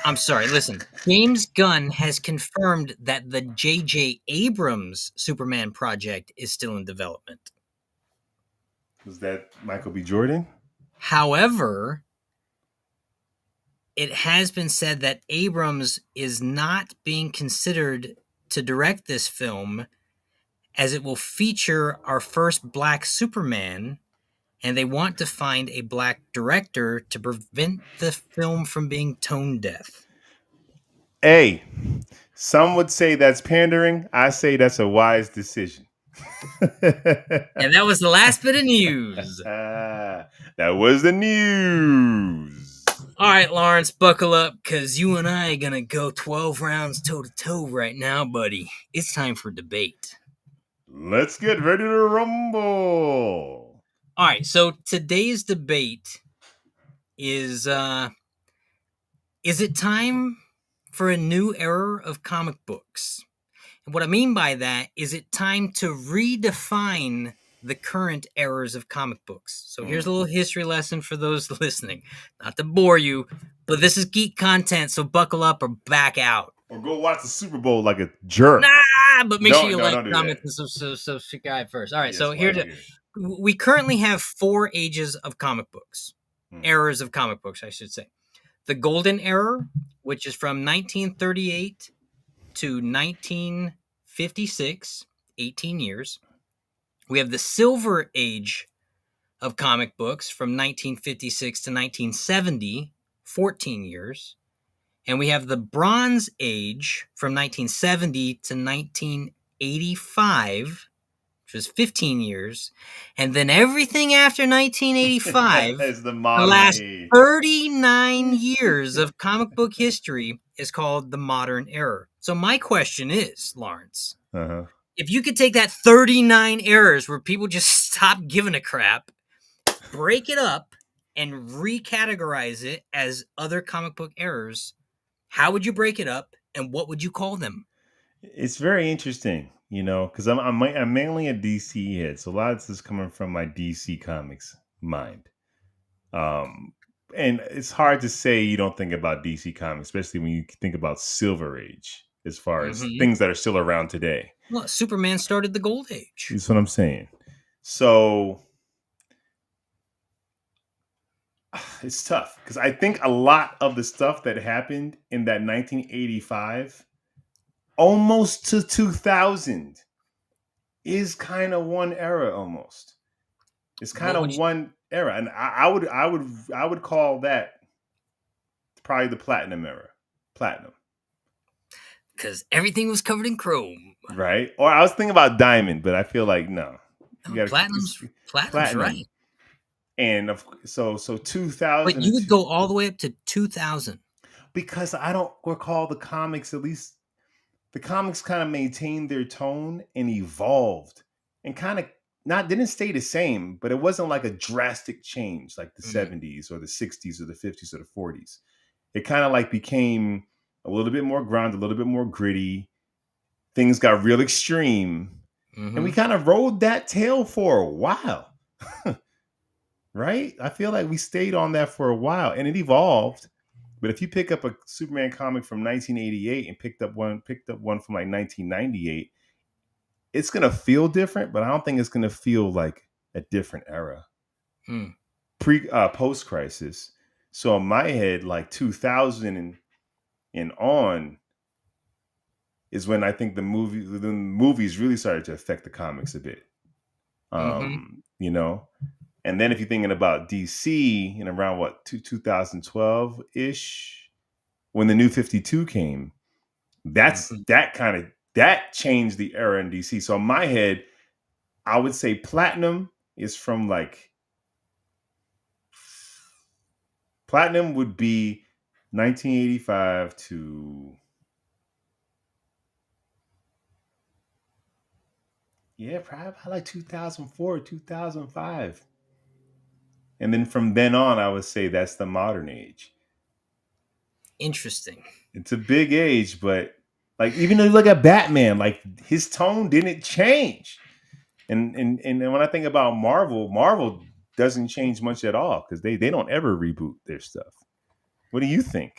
I'm sorry. Listen, James Gunn has confirmed that the J.J. Abrams Superman project is still in development. Was that Michael B. Jordan? However, it has been said that Abrams is not being considered to direct this film, as it will feature our first black Superman, and they want to find a black director to prevent the film from being tone deaf. Hey, some would say that's pandering. I say that's a wise decision. And that was the last bit of news. That was the news. All right, Lawrence, buckle up, because you and I are going to go 12 rounds toe-to-toe right now, buddy. It's time for debate. Let's get ready to rumble. All right, so today's debate is it time for a new era of comic books? And what I mean by that is it time to redefine the current eras of comic books. So here's a little history lesson for those listening. Not to bore you, but this is geek content, so buckle up or back out. Or go watch the Super Bowl like a jerk. Nah, but make sure you like, comment, and subscribe first. All right, so we currently have 4 ages of comic books. Eras of comic books, I should say. The Golden Era, which is from 1938 to 1956, 18 years. We have the Silver Age of comic books from 1956 to 1970, 14 years. And we have the Bronze Age from 1970 to 1985, which was 15 years. And then everything after 1985, is the last 39 years of comic book history is called the Modern Era. So my question is, Lawrence, if you could take that 39 eras where people just stopped giving a crap break it up and recategorize it as other comic book errors, how would you break it up and what would you call them? It's very interesting, because I'm mainly a DC head, so a lot of this is coming from my DC Comics mind. Um, and it's hard to say you don't think about DC Comics, especially when you think about Silver Age, as far as Mhm. things that are still around today. Well, Superman started the Gold Age. That's what I'm saying. So it's tough because I think a lot of the stuff that happened in that 1985, almost to 2000, is kind of one era almost. It's kind What would of you? one era, and I would call that probably the Platinum era. Platinum. Because everything was covered in chrome. Right? Or I was thinking about diamond, but I feel like no. You got Platinum's platinum. right. And so But 2000 you would go all the way up to 2000. because I don't recall the comics, at least the comics kind of maintained their tone and evolved and kind of not didn't stay the same, but it wasn't like a drastic change like the 70s or the 60s or the 50s or the 40s. It kind of like became a little bit more grounded, a little bit more gritty. Things got real extreme. And we kind of rode that tail for a while. Right? I feel like we stayed on that for a while and it evolved. But if you pick up a Superman comic from 1988 and picked up one from like 1998, it's going to feel different, but I don't think it's going to feel like a different era. Post crisis. So in my head, like 2000 and on is when I think the movies really started to affect the comics a bit. And then if you're thinking about DC in around 2012 ish, when the New 52 came, that changed the era in DC. So in my head, I would say Platinum is from Platinum would be 1985 to probably like 2004, 2005. And then from then on, I would say that's the modern age. Interesting. It's a big age, but like even though you look at Batman, like his tone didn't change. And when I think about Marvel doesn't change much at all because they don't ever reboot their stuff. What do you think?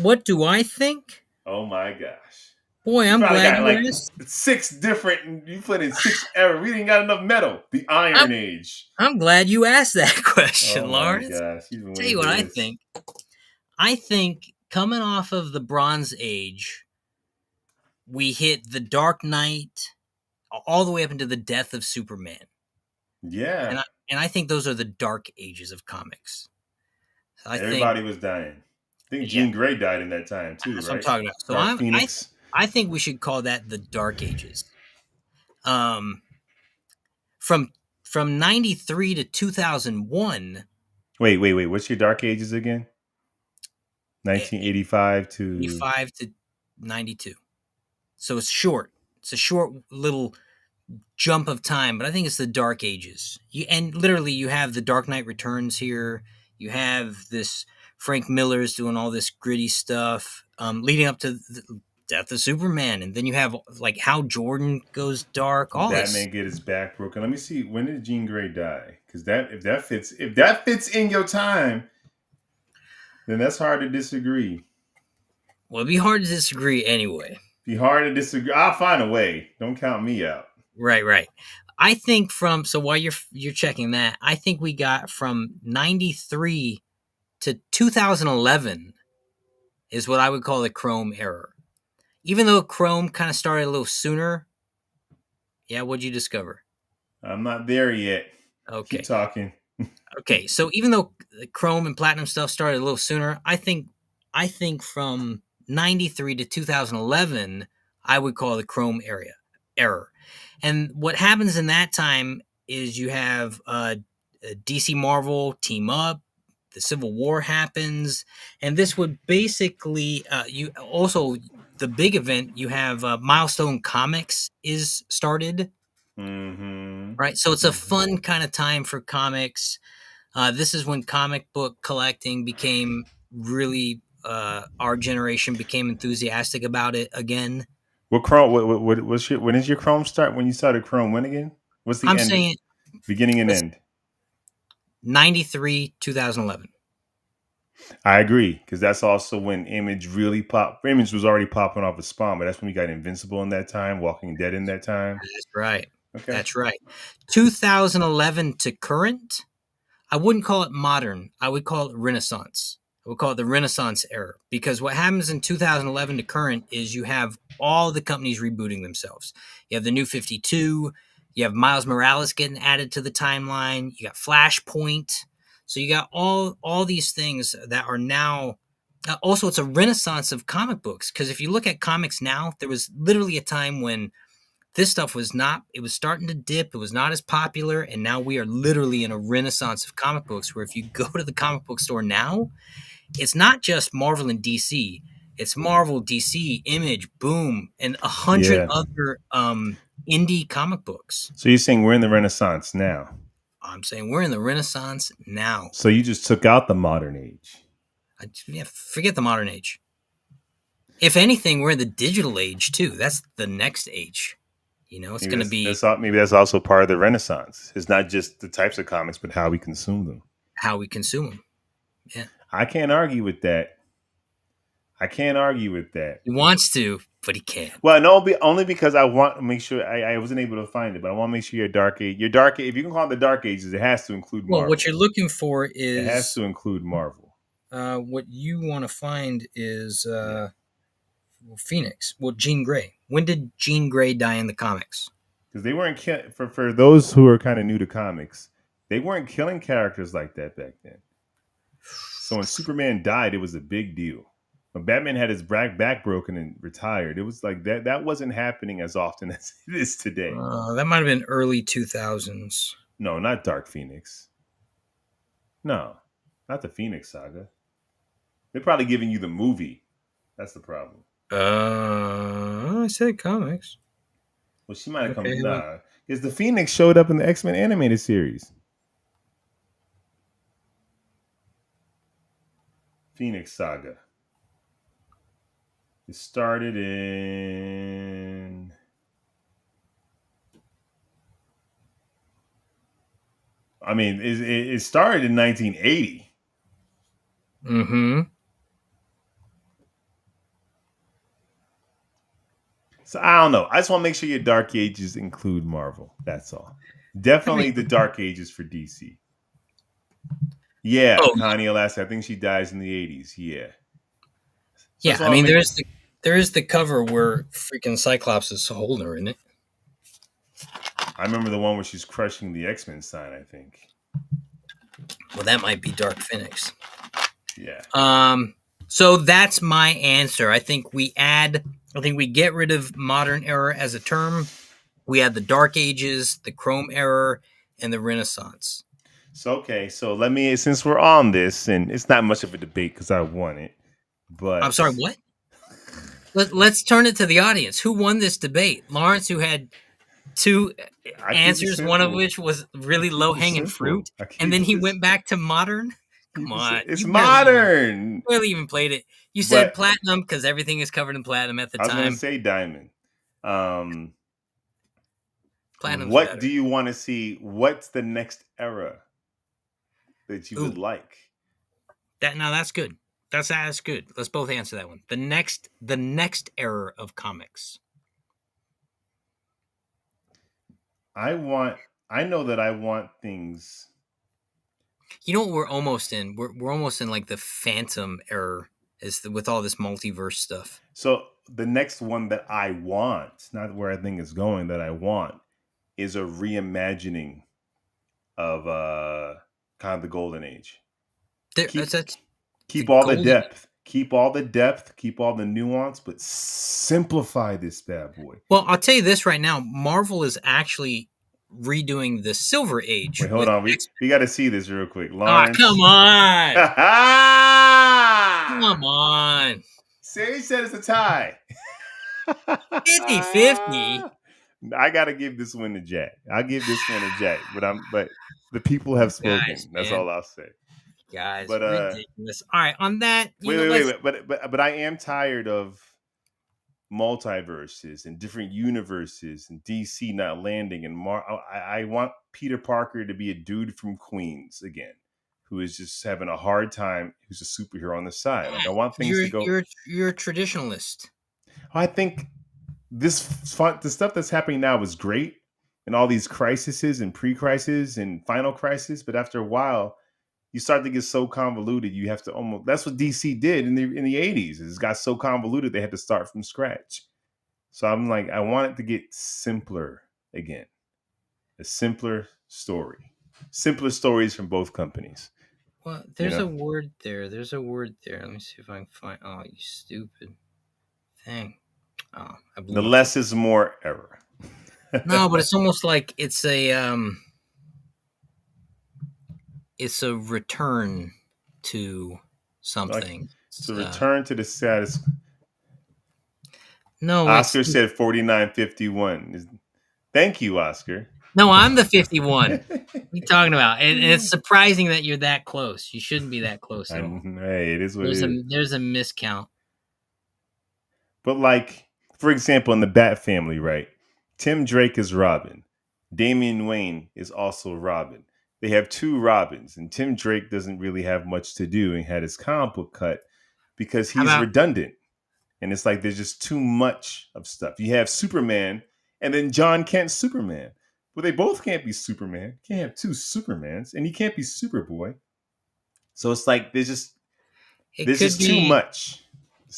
What do I think? Oh my gosh. Boy, I'm probably glad got you like asked. 6 different. You put in 6 eras. We didn't got enough metal. The Iron Age. I'm glad you asked that question, Oh Lawrence. my gosh! You've been Tell you what I think. I think coming off of the Bronze Age, we hit the Dark Knight all the way up into the death of Superman. Yeah. And I think those are the dark ages of comics. Everybody was dying. I think Jean Grey died in that time too, that's right? what I'm talking about. So Dark Phoenix. I think we should call that the Dark Ages. From 93 to 2001. Wait. What's your Dark Ages again? 1985 to 85 to 92. So it's short. It's a short little jump of time, but I think it's the Dark Ages. And literally, you have the Dark Knight Returns here. You have this Frank Miller's doing all this gritty stuff, leading up to the death of Superman, and then you have like how Jordan goes dark. All Batman get his back broken. Let me see. When did Jean Grey die? Because if that fits in your time, then that's hard to disagree. Well, it'd be hard to disagree anyway. Be hard to disagree. I'll find a way. Don't count me out. Right. I think so while you're checking that, I think we got from 93 to 2011 is what I would call the Chrome era. Even though Chrome kind of started a little sooner. Yeah, what'd you discover? I'm not there yet. Okay. Keep talking. Okay, so even though Chrome and Platinum stuff started a little sooner, I think from 93 to 2011, I would call the Chrome era. And what happens in that time is you have DC Marvel team up, the Civil War happens, and this would basically you also the big event you have Milestone Comics is started. Mm-hmm. Right. So it's a fun kind of time for comics. This is when comic book collecting became really, our generation became enthusiastic about it again. What Chrome? When is your Chrome start? When you started Chrome? When again? What's the I'm end? saying Beginning and end. 93, 2011. I agree, because that's also when Image really popped. Image was already popping off of Spawn, but that's when we got Invincible in that time, Walking Dead in that time. That's right. Okay. That's right. 2011 to current, I wouldn't call it modern. I would call it Renaissance. I would call it the Renaissance era, because what happens in 2011 to current is you have all the companies rebooting themselves. You have the New 52. You have Miles Morales getting added to the timeline. You got Flashpoint. So you got all these things that are now. Also, it's a renaissance of comic books, because if you look at comics now, there was literally a time when this stuff was not, it was starting to dip, it was not as popular, and now we are literally in a renaissance of comic books where if you go to the comic book store now, it's not just Marvel and DC, it's Marvel, DC, Image, Boom, and 100 Yeah. other indie comic books. So you're saying we're in the Renaissance now? I'm saying we're in the renaissance now. So you just took out the modern age? Forget the modern age. If anything, we're in the digital age too. That's the next age. You know, it's going to be maybe that's also part of the Renaissance. It's not just the types of comics, but how we consume them. how we consume them. Yeah. I can't argue with that. He wants to, but he can't. Well, no, only because I want to make sure I wasn't able to find it, but I want to make sure your dark age, if you can call it the dark ages, it has to include Marvel. Well, what you're looking for is it has to include Marvel. What you want to find is Phoenix. Well, Jean Grey. When did Jean Grey die in the comics? Because they weren't for those who are kind of new to comics, they weren't killing characters like that back then. So when Superman died, it was a big deal. When Batman had his back broken and retired, it was like that wasn't happening as often as it is today. That might have been early 2000s. No, not Dark Phoenix. No, not the Phoenix Saga. They're probably giving you the movie. That's the problem. I said comics. Well, she might have come. Nah, because the Phoenix showed up in the X-Men animated series. Phoenix Saga. It started in. I mean, it started in 1980. Mm-hmm. So I don't know. I just want to make sure your Dark Ages include Marvel. That's all. Definitely the Dark Ages for DC. Yeah, Connie Alaska. I think she dies in the 80s. Yeah. So yeah, I mean, there is the cover where freaking Cyclops is holding her, isn't it? I remember the one where she's crushing the X-Men sign, I think. Well, that might be Dark Phoenix. Yeah. So that's my answer. I think we get rid of modern era as a term. We add the Dark Ages, the Chrome era, and the Renaissance. So let me, since we're on this, and it's not much of a debate because I won it, but I'm sorry, what? Let's turn it to the audience. Who won this debate? Lawrence, who had two answers, one of which was really low-hanging fruit, and then he went back to modern? Come on. It's modern. Barely even played it. You said platinum because everything is covered in platinum at the time. I was going to say diamond. Platinum's what better. do you want to see? What's the next era that you would like? That's good. That's good. Let's both answer that one. The next era of comics. I know that I want things. You know what we're almost in? We're almost in like the Phantom era with all this multiverse stuff. So the next one that I want, not where I think it's going, that I want is a reimagining of kind of the Golden Age. Keep all the depth. Keep all the depth. Keep all the nuance, but simplify this bad boy. Well, I'll tell you this right now. Marvel is actually redoing the Silver Age. Wait, hold on. We got to see this real quick. Lawrence. Oh, come on. Come on. Say he said it's a tie. 50-50. I gotta give this one to Jack. I'll give this one to Jack. But the people have spoken. Guys, That's man. all I'll say. Guys, But ridiculous. All right, on that, wait. But I am tired of multiverses and different universes and DC not landing and I want Peter Parker to be a dude from Queens again, who is just having a hard time, who's a superhero on the side. Like I want things to go. You're a traditionalist. I think the stuff that's happening now is great, and all these crises and pre-crisis and final crisis. But after a while, you start to get so convoluted. You have to almost. That's what DC did in the 80s. It got so convoluted they had to start from scratch. So I'm like, I want it to get simpler again, a simpler story, simpler stories from both companies. Well, there's a word there. There's a word there. Let me see if I can find. Oh, you stupid thing. Oh, the less is more error. No, but it's almost like it's a return to something. Like, it's a return to the status. No, Oscar said 49-51. Thank you, Oscar. No, I'm the 51. What are you talking about? And it's surprising that you're that close. You shouldn't be that close at all. Hey, it is what it is. There's a miscount. But like, for example, in the Bat family, right? Tim Drake is Robin. Damian Wayne is also Robin. They have two Robins, and Tim Drake doesn't really have much to do and had his comic book cut because he's redundant. And it's like there's just too much of stuff. You have Superman and then John Kent's Superman. Well, they both can't be Superman. You can't have two Supermans, and he can't be Superboy. So it's like there's just too much.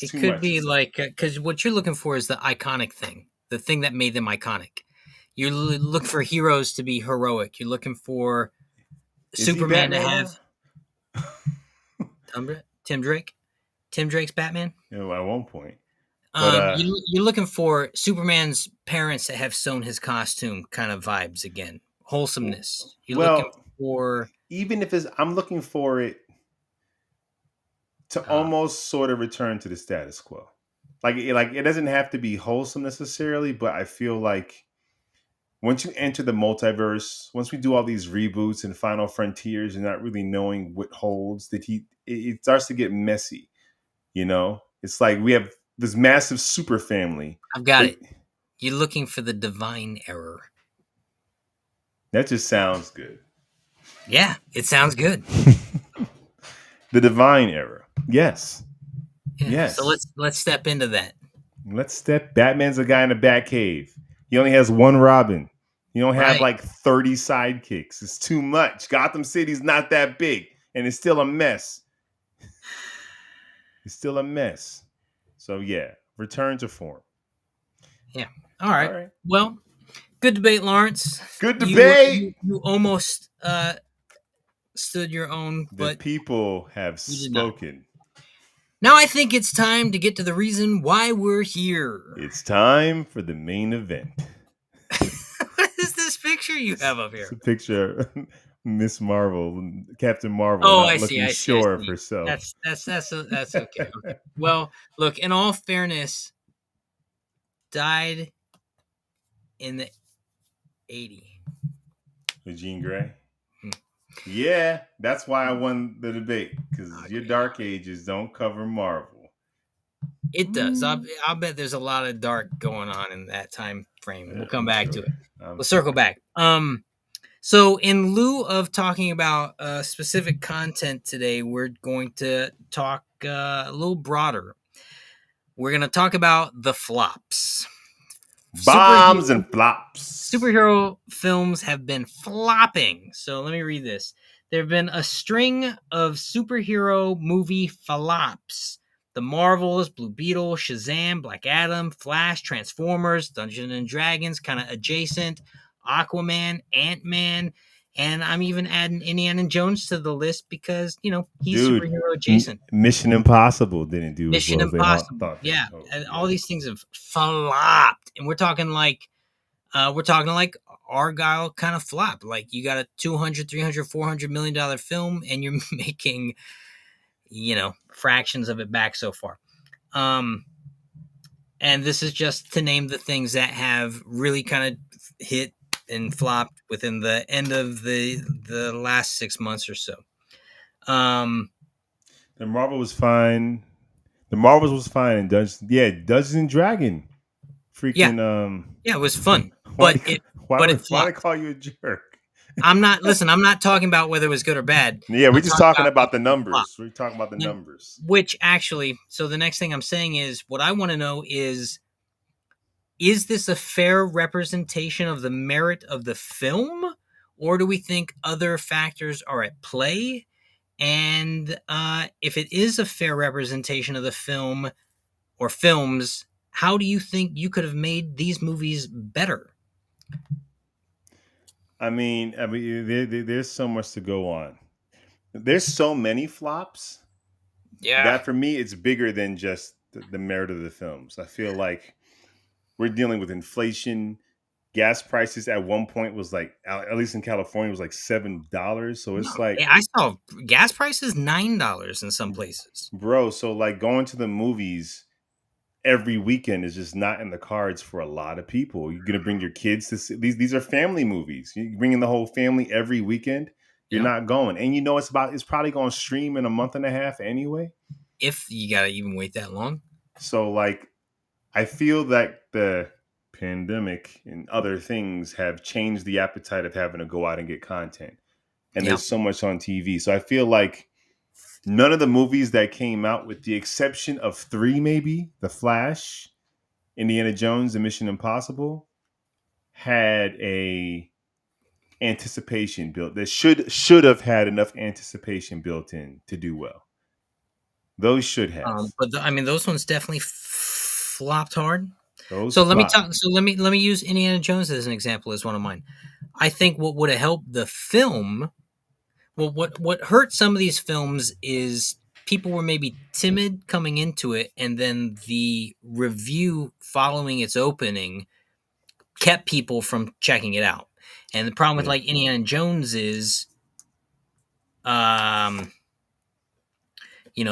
It could be like, because what you're looking for is the iconic thing, the thing that made them iconic. You're looking for heroes to be heroic. You're looking for Superman to have Tim Drake. Tim Drake's Batman. At one point. But, you're looking for Superman's parents that have sewn his costume kind of vibes again. Wholesomeness. You're looking for... Even if I'm looking for it to almost sort of return to the status quo. Like it doesn't have to be wholesome necessarily, but I feel like once you enter the multiverse, once we do all these reboots and Final Frontiers and not really knowing what holds, it starts to get messy. You know? It's like we have this massive super family. I've got it. You're looking for the divine error. That just sounds good. Yeah, it sounds good. The divine error. Yes. Yeah, yes. So let's step into that. Batman's a guy in a Batcave. He only has one Robin. You don't have like 30 sidekicks. It's too much. Gotham City's not that big, and it's still a mess. It's still a mess. So yeah, return to form. Yeah. All right. Well, good debate, Lawrence. Good debate. You almost stood your own, but the people have spoken. Now I think it's time to get to the reason why we're here. It's time for the main event. What is this picture you have up here? It's a picture of Miss Marvel, Captain Marvel, looking sure of herself. That's okay. Well, look, in all fairness, died in the 80s. With Jean Grey? Yeah, that's why I won the debate, because your Dark Ages don't cover Marvel. It does. I'll bet there's a lot of dark going on in that time frame. We'll come back to it. We'll circle back. So in lieu of talking about specific content today, we're going to talk a little broader. We're going to talk about the flops. Bombs and flops. Superhero films have been flopping. So let me read this. There have been a string of superhero movie flops. The Marvels, Blue Beetle, Shazam, Black Adam, Flash, Transformers, Dungeons and Dragons, kind of adjacent, Aquaman, Ant-Man, and I'm even adding Indiana Jones to the list because, he's superhero adjacent. Mission Impossible didn't do Mission as well Impossible. as they thought. And all these things have flopped. And we're talking like Argyle kind of flop. Like you got a $200, $300, $400 million film and you're making, fractions of it back so far. And this is just to name the things that have really kind of hit and flopped within the end of the last 6 months or so. The Marvel was fine. The Marvels was fine, and Dungeons and Dragon. Freaking yeah, it was fun, why but it why it why they flopped. call you a jerk? I'm not talking about whether it was good or bad. Yeah, we're I'm just talking talking about about the it flopped. numbers. We're talking about the numbers. Which actually, so the next thing I'm saying is, what I want to know is this a fair representation of the merit of the film, or do we think other factors are at play? And if it is a fair representation of the film or films, how do you think you could have made these movies better? I mean, there's so much to go on. There's so many flops Yeah. that for me, it's bigger than just the merit of the films. I feel like we're dealing with inflation. Gas prices at one point was like, at least in California, was like $7. So it's like, I saw gas prices $9 in some places. bro. So like going to the movies every weekend is just not in the cards for a lot of people. You're gonna bring your kids to see these are family movies. You bring in the whole family every weekend. You're Yeah. not going, and you know it's probably going to stream in a month and a half anyway. If you gotta even wait that long. So like, I feel that the pandemic and other things have changed the appetite of having to go out and get content, and Yeah. there's so much on TV. So I feel like none of the movies that came out, with the exception of 3, maybe The Flash, Indiana Jones, and Mission Impossible, had a anticipation built that should have had enough anticipation built in to do well. Those should have. But I mean, those ones definitely flopped hard. Those So let me flop. talk. So let me use Indiana Jones as an example as one of mine. I think what would have helped the film, well, what hurt some of these films is people were maybe timid coming into it, and then the review following its opening kept people from checking it out. And the problem with Yeah. like Indiana Jones is,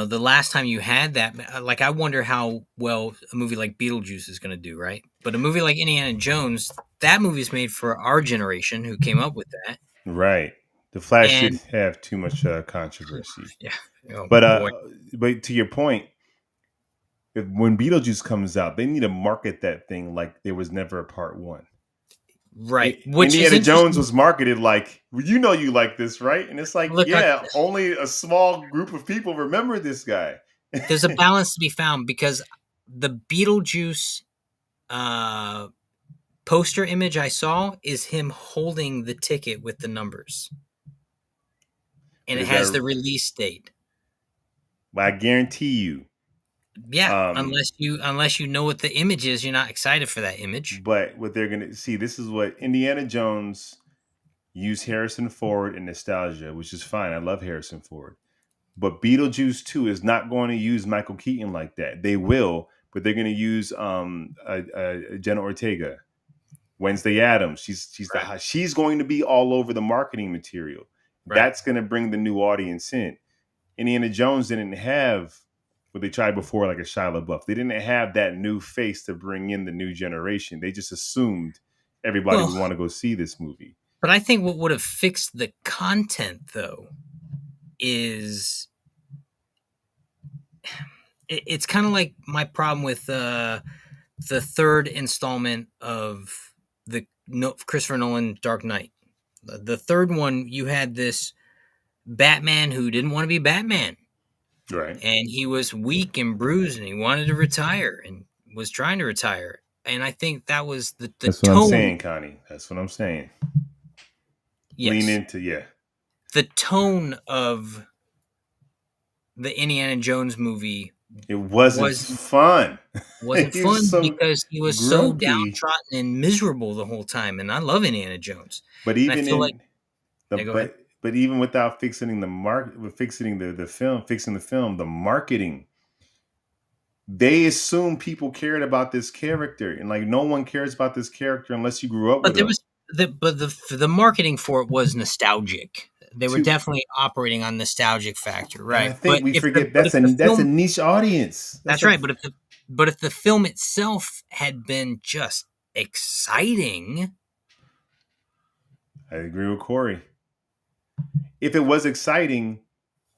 the last time you had that, like, I wonder how well a movie like Beetlejuice is going to do, right? But a movie like Indiana Jones, that movie's made for our generation who came up with that. Right. The Flash did And have too much controversy. yeah, oh But boy, but to your point, when Beetlejuice comes out, they need to market that thing like there was never a part 1. right? Which Indiana is Jones was marketed like, well, you know, you like this, right? And it's like, look, yeah, only a small group of people remember this guy. there's a balance to be found because the Beetlejuice poster image I saw is him holding the ticket with the numbers, and it has the release date. But I guarantee you, Yeah, unless you know what the image is, you're not excited for that image. But what they're gonna see, this is what Indiana Jones used Harrison Ford and nostalgia, which is fine. I love Harrison Ford. But Beetlejuice 2 is not going to use Michael Keaton like that. They will, but they're going to use Jenna Ortega, Wednesday Addams. She's going to be all over the marketing material. Right. That's going to bring the new audience in. Indiana Jones didn't have what they tried before, like a Shia LaBeouf. They didn't have that new face to bring in the new generation. They just assumed everybody would want to go see this movie. But I think what would have fixed the content, though, is it's kind of like my problem with the third installment of the Christopher Nolan Dark Knight. The third one, you had this Batman who didn't want to be Batman. Right. And he was weak and bruised and he wanted to retire and was trying to retire. And I think that was the That's tone. What I'm saying, Connie. That's what I'm saying. Yes. Lean into, the tone of the Indiana Jones movie. It wasn't fun. Wasn't fun because he was so downtrodden and miserable the whole time. And I love Indiana Jones. But even but even without fixing the film, the marketing, they assume people cared about this character, and like no one cares about this character unless you grew up with him. The marketing for it was nostalgic. They were definitely operating on nostalgic factor, right? And I think we forget that's a niche audience. That's right. But But if the film itself had been just exciting, I agree with Corey. If it was exciting,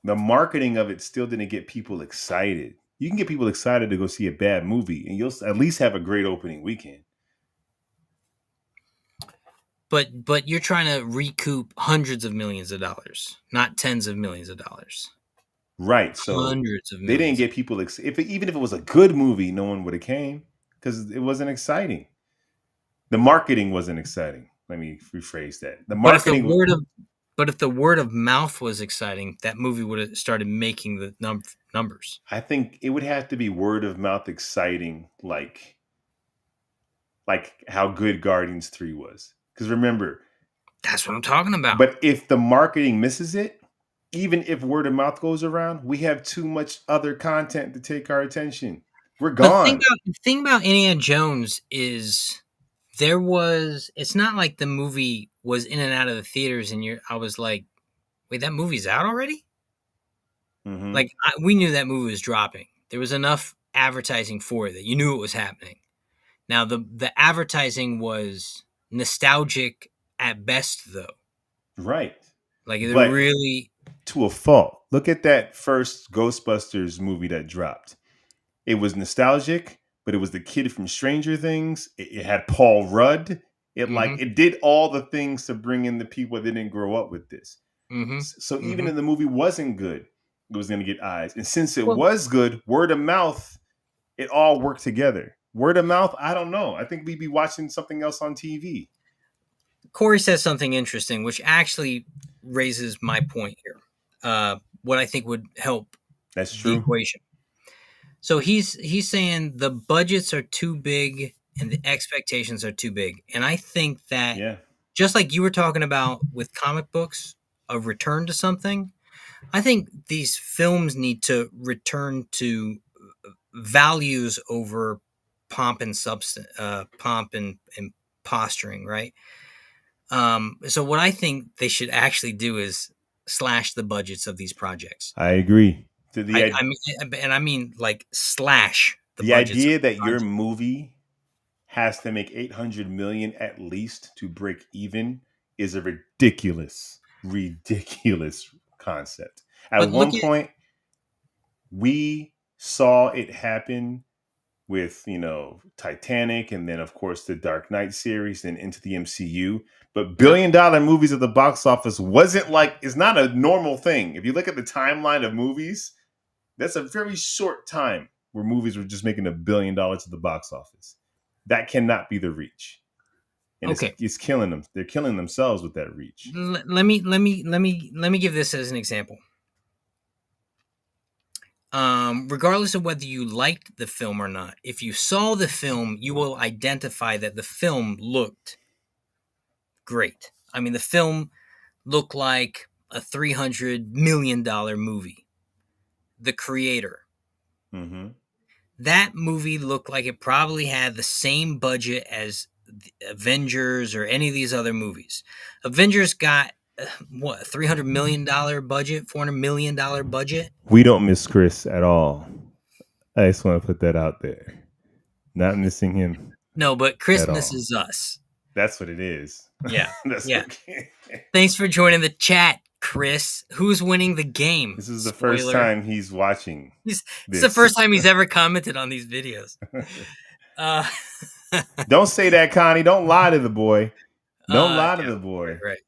the marketing of it still didn't get people excited. You can get people excited to go see a bad movie, and you'll at least have a great opening weekend. but you're trying to recoup hundreds of millions of dollars, not tens of millions of dollars. Right. So Hundreds of they didn't millions. get people even if it was a good movie, no one would have came because it wasn't exciting. The marketing wasn't exciting. Let me rephrase that. The marketing. But if the word of mouth was exciting, that movie would have started making the numbers. I think it would have to be word of mouth exciting, like how good Guardians 3 was. Because remember, That's what I'm talking about. but if the marketing misses it, even if word of mouth goes around, we have too much other content to take our attention. We're gone. The thing about Indiana Jones is it's not like the movie was in and out of the theaters and I was like, wait, that movie's out already? Mm-hmm. Like, we knew that movie was dropping. There was enough advertising for it that you knew it was happening. Now, the advertising was nostalgic at best, though. Right. Like, it But really... to a fault. Look at that first Ghostbusters movie that dropped. It was nostalgic, but it was the kid from Stranger Things. It had Paul Rudd. It did all the things to bring in the people that didn't grow up with this. Mm-hmm. So even if the movie wasn't good, it was going to get eyes. And since it was good, word of mouth, it all worked together. Word of mouth, I don't know. I think we'd be watching something else on TV. Corey says something interesting, which actually raises my point here. What I think would help That's true. The equation. So he's saying the budgets are too big and the expectations are too big. And I think that just like you were talking about with comic books, a return to something, I think these films need to return to values over pomp and pomp and posturing, right? So what I think they should actually do is slash the budgets of these projects. I agree. I mean like slash the idea that your movie has to make 800 million at least to break even is a ridiculous concept. At one point, we saw it happen with, Titanic and then, of course, the Dark Knight series and into the MCU. But billion-dollar movies at the box office it's not a normal thing. If you look at the timeline of movies, that's a very short time where movies were just making $1 billion at the box office. That cannot be the reach. And it's killing them. They're killing themselves with that reach. Let me give this as an example. Regardless of whether you liked the film or not, if you saw the film, you will identify that the film looked great. I mean, the film looked like a $300 million movie. The Creator. Mm-hmm. That movie looked like it probably had the same budget as Avengers or any of these other movies. Avengers got what, $300 million budget, $400 million budget. We don't miss Chris at all. I just want to put that out there. Not missing him. No, but Chris misses us. That's what it is. Yeah. Okay. Thanks for joining the chat, Chris. Who's winning the game? This is the first time he's watching. It's the first time he's ever commented on these videos. Don't say that, Connie. Don't lie to the boy. Don't lie to the boy. Right.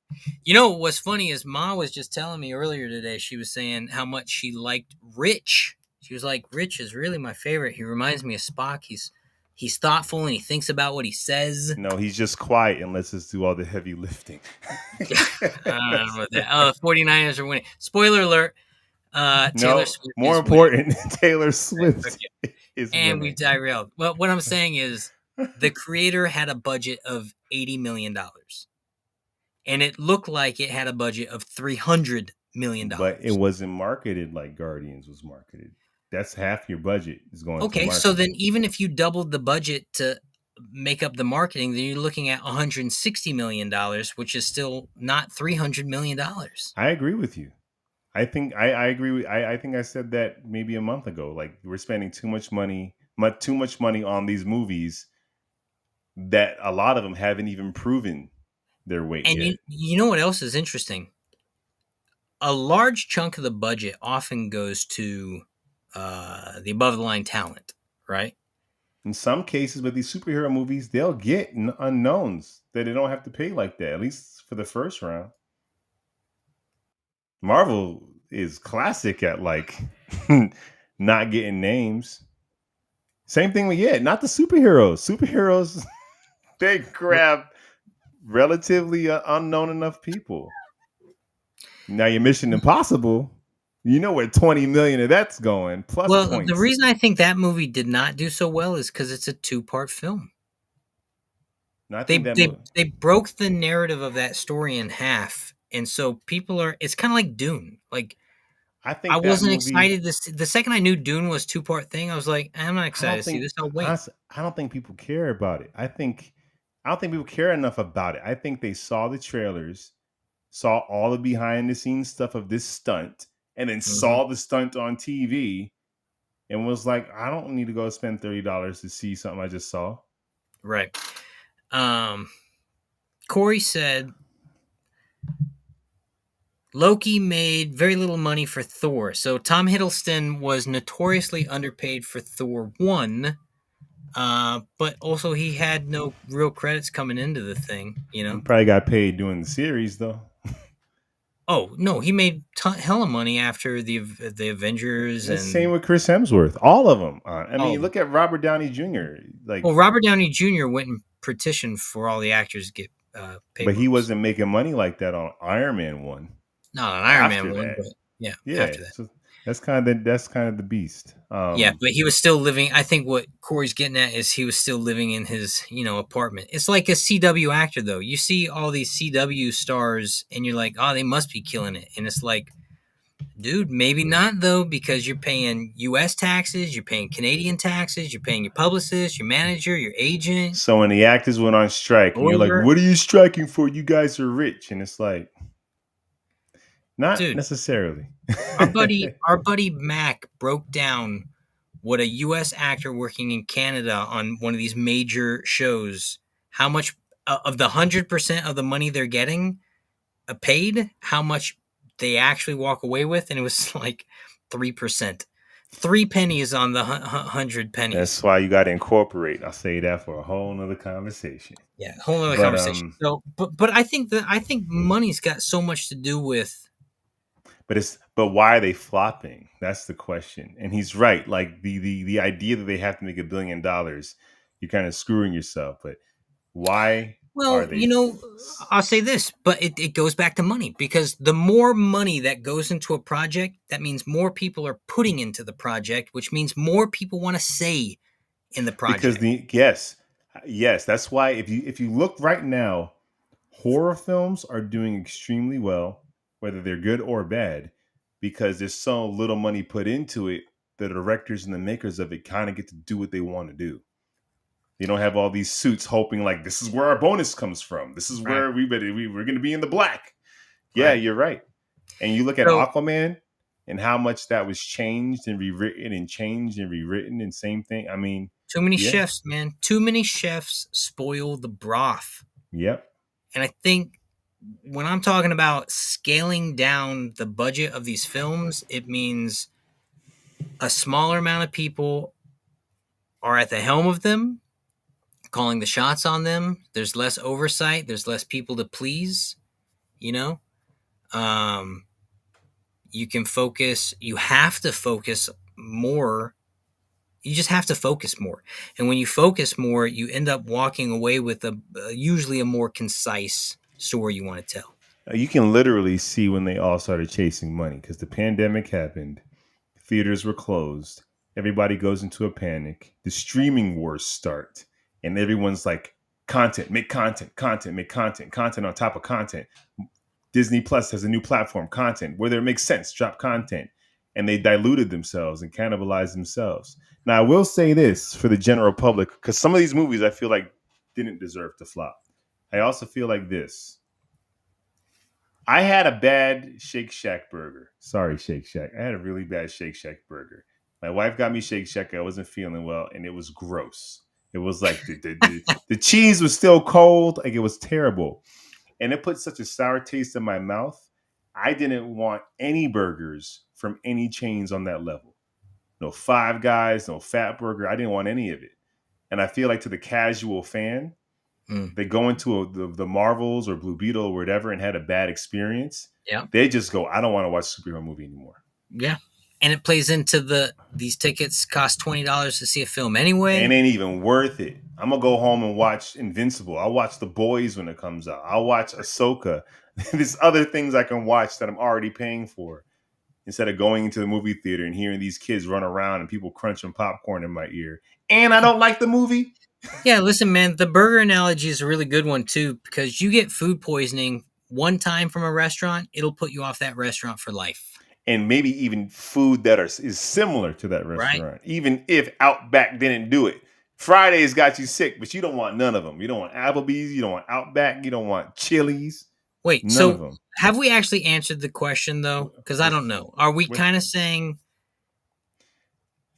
You know what's funny is Ma was just telling me earlier today, she was saying how much she liked Rich. She was like, Rich is really my favorite. He reminds me of Spock. He's thoughtful and he thinks about what he says. No, he's just quiet and lets us do all the heavy lifting. I don't know about that. Oh, the 49ers are winning. Spoiler alert. Taylor Swift more important, Taylor Swift is and winning. We derailed. Well, what I'm saying is the Creator had a budget of $80 million. And it looked like it had a budget of $300 million. But it wasn't marketed like Guardians was marketed. That's half your budget is going to marketing. So then even if you doubled the budget to make up the marketing, then you're looking at $160 million, which is still not $300 million. I agree with you. I think I agree with I think I said that maybe a month ago. Like, we're spending too much money too much money on these movies that a lot of them haven't even proven their weight And yet. you know what else is interesting? A large chunk of the budget often goes to the above the line talent, right? In some cases, with these superhero movies, they'll get unknowns that they don't have to pay like that, at least for the first round. Marvel is classic at like not getting names. Same thing with not the superheroes. Superheroes they grab relatively unknown enough people. Now your Mission Impossible, you know where 20 million of that's going plus Well, the points. reason I think that movie did not do so well is because it's a 2-part film. And I think They that they they broke the narrative of that story in half, and so people are. It's kind of like Dune. Like I I think that wasn't movie. excited. The second I knew Dune was 2-part thing, I was like, I'm not I excited don't to see think this. I'll wait. honestly, I don't think people care about it. I don't think people care enough about it. I think they saw the trailers, saw all the behind the scenes stuff of this stunt, and then Mhm. saw the stunt on TV and was like, I don't need to go spend $30 to see something I just saw. Right. Um, Corey said Loki made very little money for Thor. So Tom Hiddleston was notoriously underpaid for Thor 1, but also he had no real credits coming into the thing, you He know? probably got paid doing the series though. Oh, no, he made hella money after the Avengers The same and with Chris Hemsworth. All of them. I all mean, of them. look at Robert Downey Jr. Well, Like, Robert Downey Jr. went and petitioned for all the actors to get pay but he bumps. wasn't making money like that on Iron Man 1. Not an Iron Man After one, that, but yeah, yeah. after that. So that's kind of the beast. Yeah, but he was still living. I think what Corey's getting at is he was still living in his, apartment. It's like a CW actor, though. You see all these CW stars, and you're like, oh, they must be killing it. And it's like, dude, maybe not though, because you're paying U.S. taxes, you're paying Canadian taxes, you're paying your publicist, your manager, your agent, So when the actors went on strike, and you're like, lawyer. "What are you striking for? You guys are rich," and it's like, not Dude, necessarily. our buddy Mac broke down what a U.S. actor working in Canada on one of these major shows, how much of the 100% of the money they're getting paid, how much they actually walk away with, and it was like 3%, 3 pennies on the 100 That's pennies. why you got to incorporate. I'll say that for a whole nother conversation. Yeah, whole other But conversation. So, but I think money's got so much to do with. but why are they flopping? That's the question. And he's right. Like the idea that they have to make $1 billion, you're kind of screwing yourself. But why are Well, they? I'll say this, but it goes back to money because the more money that goes into a project, that means more people are putting into the project, which means more people want to say in the Because project. yes, that's why if you look right now, horror films are doing extremely well, whether they're good or bad, because there's so little money put into it. The directors and the makers of it kind of get to do what they want to do. They don't have all these suits hoping like this is where our bonus comes from. This is Right. where we're going to be in the black. Yeah, Right. you're right. And you look at So Aquaman and how much that was changed and rewritten and changed and rewritten and same thing. I mean, too many yeah, chefs, man. Too many chefs spoil the broth. yep. And I think when I'm talking about scaling down the budget of these films, it means a smaller amount of people are at the helm of them, calling the shots on them. There's less oversight. There's less people to please. You know, um, you can focus. You have to focus more. You just have to focus more. And when you focus more, you end up walking away with usually a more concise story you want to tell. You can literally see when they all started chasing money because the pandemic happened. Theaters were closed. Everybody goes into a panic. The streaming wars start, and everyone's like, content, make content, content, make content, content on top of content. Disney Plus has a new platform, content, whether it makes sense, drop content. And they diluted themselves and cannibalized themselves. Now, I will say this for the general public, because some of these movies I feel like didn't deserve to flop. I also feel like this. I had a bad Shake Shack burger. Sorry, Shake Shack. I had a really bad Shake Shack burger. My wife got me Shake Shack. I wasn't feeling well, and it was gross. It was like the cheese was still cold. Like, it was terrible. And it put such a sour taste in my mouth. I didn't want any burgers from any chains on that level. No Five Guys, no Fat Burger. I didn't want any of it. And I feel like to the casual fan, they go into the Marvels or Blue Beetle or whatever and had a bad experience. Yeah. They just go, I don't want to watch a superhero movie anymore. Yeah. And it plays into these tickets cost $20 to see a film anyway. And it ain't even worth it. I'm going to go home and watch Invincible. I'll watch The Boys when it comes out. I'll watch Ahsoka. There's other things I can watch that I'm already paying for, instead of going into the movie theater and hearing these kids run around and people crunching popcorn in my ear. And I don't like the movie. Yeah, listen, man, the burger analogy is a really good one, too, because you get food poisoning one time from a restaurant, it'll put you off that restaurant for life. And maybe even food that is similar to that restaurant, right? Even if Outback didn't do it. Fridays got you sick, but you don't want none of them. You don't want Applebee's, you don't want Outback, you don't want Chili's. Wait, none so of them. Have we actually answered the question, though? Because I don't know. Are we kind of saying...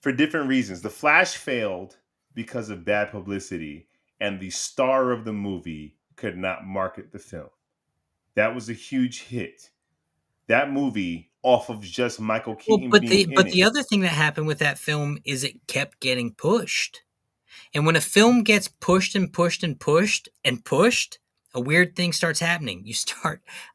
For different reasons. The Flash failed because of bad publicity, and the star of the movie could not market the film. That was a huge hit. That movie, off of just Michael Keaton being in it. But the other thing that happened with that film is it kept getting pushed. And when a film gets pushed and pushed and pushed and pushed, a weird thing starts happening.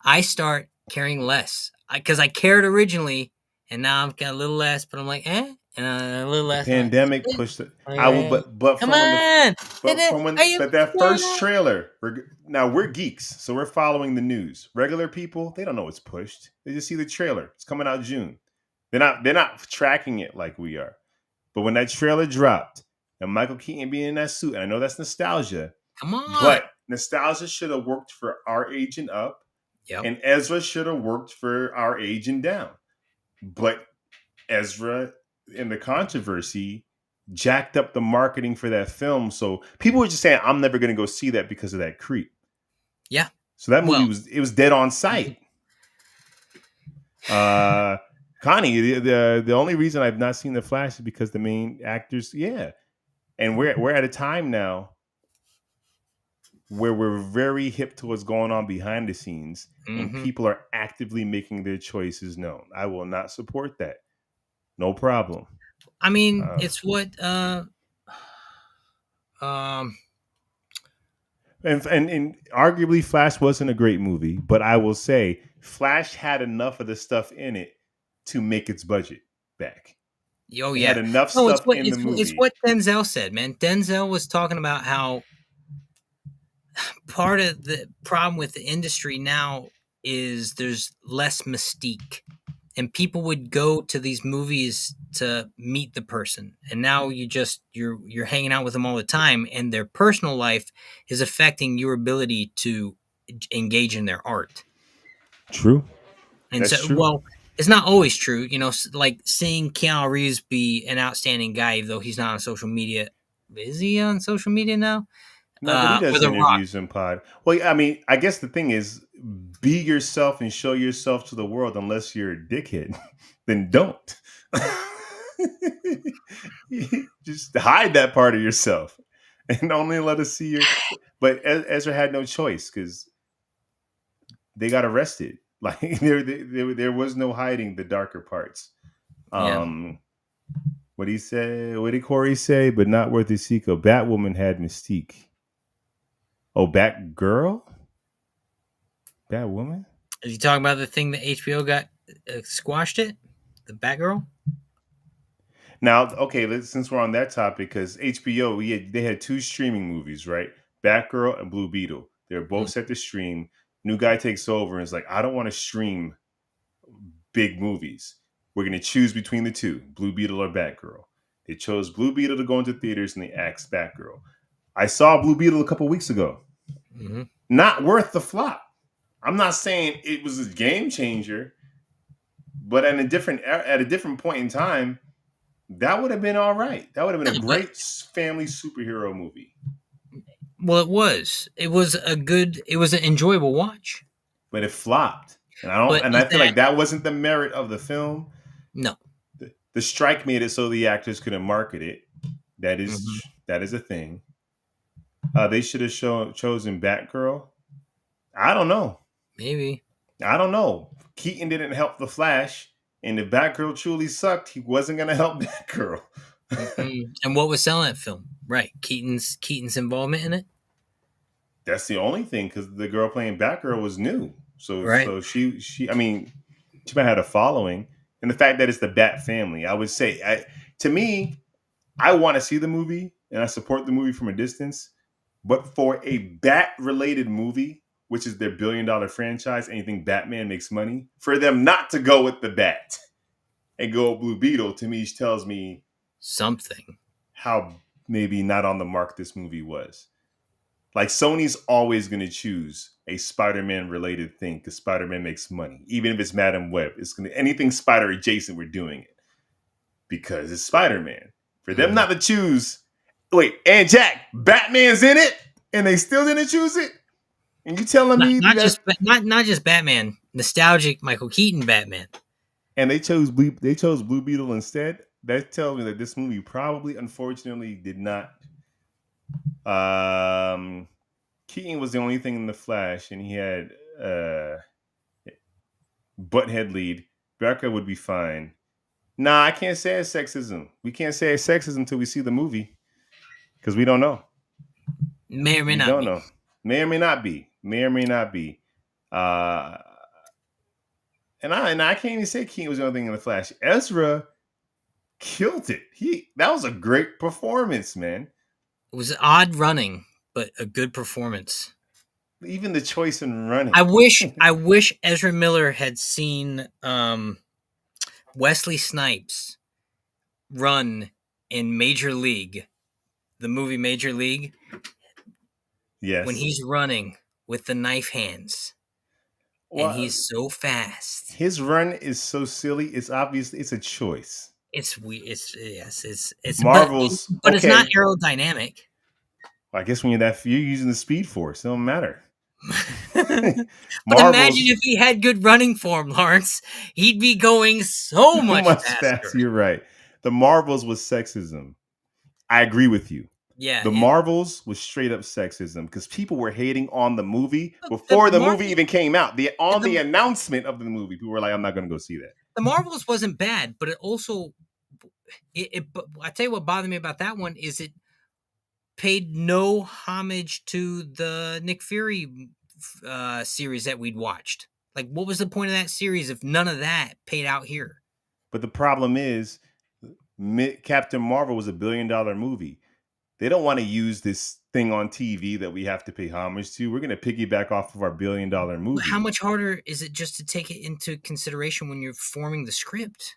I start caring less. Because I cared originally, and now I've got a little less, but I'm like, and a little less. The pandemic pushed it. I will, but come on. But that first trailer, we're geeks, so we're following the news. Regular people, they don't know it's pushed. They just see the trailer. It's coming out June. They're not tracking it like we are. But when that trailer dropped, and Michael Keaton being in that suit, and I know that's nostalgia. Come on. But nostalgia should have worked for our age and up. Yep. And Ezra should have worked for our age and down. But Ezra, in the controversy, jacked up the marketing for that film. So people were just saying, I'm never going to go see that because of that creep. Yeah. So that movie was dead on sight. Connie, the only reason I've not seen The Flash is because the main actors, and we're at a time now where we're very hip to what's going on behind the scenes, and people are actively making their choices known. I will not support that. No problem. I mean, it's what and arguably Flash wasn't a great movie, but I will say Flash had enough of the stuff in it to make its budget back. Oh, it yeah. had enough stuff in the movie. It's what Denzel said, man. Denzel was talking about how part of the problem with the industry now is there's less mystique. And people would go to these movies to meet the person, and now you're hanging out with them all the time, and their personal life is affecting your ability to engage in their art. True. And that's true. Well, it's not always true, like seeing Keanu Reeves be an outstanding guy, though he's not on social media. Is he on social media now? No, but he does interviews and pod. Well, I mean, I guess the thing is, be yourself and show yourself to the world. Unless you're a dickhead, then don't. Just hide that part of yourself and only let us see your. But Ezra had no choice because they got arrested. Like there was no hiding the darker parts. What did he say? What did Corey say? But not worth the sequel. Batwoman had mystique. Oh, Batgirl? Batwoman? Is he talking about the thing that HBO got squashed it? The Batgirl? Now, okay, since we're on that topic, because HBO, they had two streaming movies, right? Batgirl and Blue Beetle. They're both set to stream. New guy takes over and is like, I don't want to stream big movies. We're going to choose between the two, Blue Beetle or Batgirl. They chose Blue Beetle to go into theaters, and they axed Batgirl. I saw Blue Beetle a couple weeks ago. Mm-hmm. Not worth the flop. I'm not saying it was a game changer, but at a different point in time, that would have been all right. That would have been a great family superhero movie. Well, it was. It was an enjoyable watch. But it flopped. And I feel like that wasn't the merit of the film. No. The strike made it so the actors couldn't market it. That is Mhm. that is a thing. They should have chosen Batgirl. I don't know. Maybe. I don't know. Keaton didn't help the Flash, and if Batgirl truly sucked, he wasn't going to help Batgirl. And what was selling that film? Right, Keaton's involvement in it. That's the only thing, because the girl playing Batgirl was new. So Right. so she I mean, she might have had a following, and the fact that it's the Bat family, I would say, to me, I want to see the movie and I support the movie from a distance. But for a Bat related movie, which is their $1 billion franchise, anything Batman makes money, for them not to go with the Bat and go with Blue Beetle, to me tells me Something. how maybe not on the mark this movie was. Like, Sony's always going to choose a Spider-Man related thing because Spider-Man makes money. Even if it's Madam Web, it's going to anything Spider adjacent, we're doing it because it's Spider-Man. For them not to choose, wait, and Jack, Batman's in it, and they still didn't choose it, and you telling me Not that? not just Batman, nostalgic Michael Keaton Batman. And they chose Blue Beetle instead. That tells me that this movie probably, unfortunately, did not. Keaton was the only thing in the Flash, and he had butthead lead. Becca would be fine. Nah, I can't say it's sexism. We can't say it's sexism until we see the movie because we don't know. May or may We not don't be. know. May or may not be. May or may not be. And I can't even say Keaton was the only thing in the Flash. Ezra killed it. That was a great performance, man. It was odd running, but a good performance. Even the choice in running. I wish Ezra Miller had seen Wesley Snipes run in Major League, the movie Major League. Yes. When he's running with the knife hands. Well, and he's so fast. His run is so silly. It's obvious. It's a choice. It's Marvel's, but it's not aerodynamic. I guess when you're using the Speed Force, it don't matter. But imagine if he had good running form, Lawrence. He'd be going so much faster. You're right. The Marvels was sexism. I agree with you. Yeah. The Marvels was straight up sexism because people were hating on the movie before the movie even came out. The announcement of the movie, people were like, I'm not going to go see that. The Marvels wasn't bad, but it also, I tell you what bothered me about that one is it paid no homage to the Nick Fury series that we'd watched. Like, what was the point of that series if none of that paid out here? But the problem is, Captain Marvel was $1 billion movie. They don't want to use this thing on TV that we have to pay homage to. We're going to piggyback off of our $1 billion movie. How much harder is it just to take it into consideration when you're forming the script?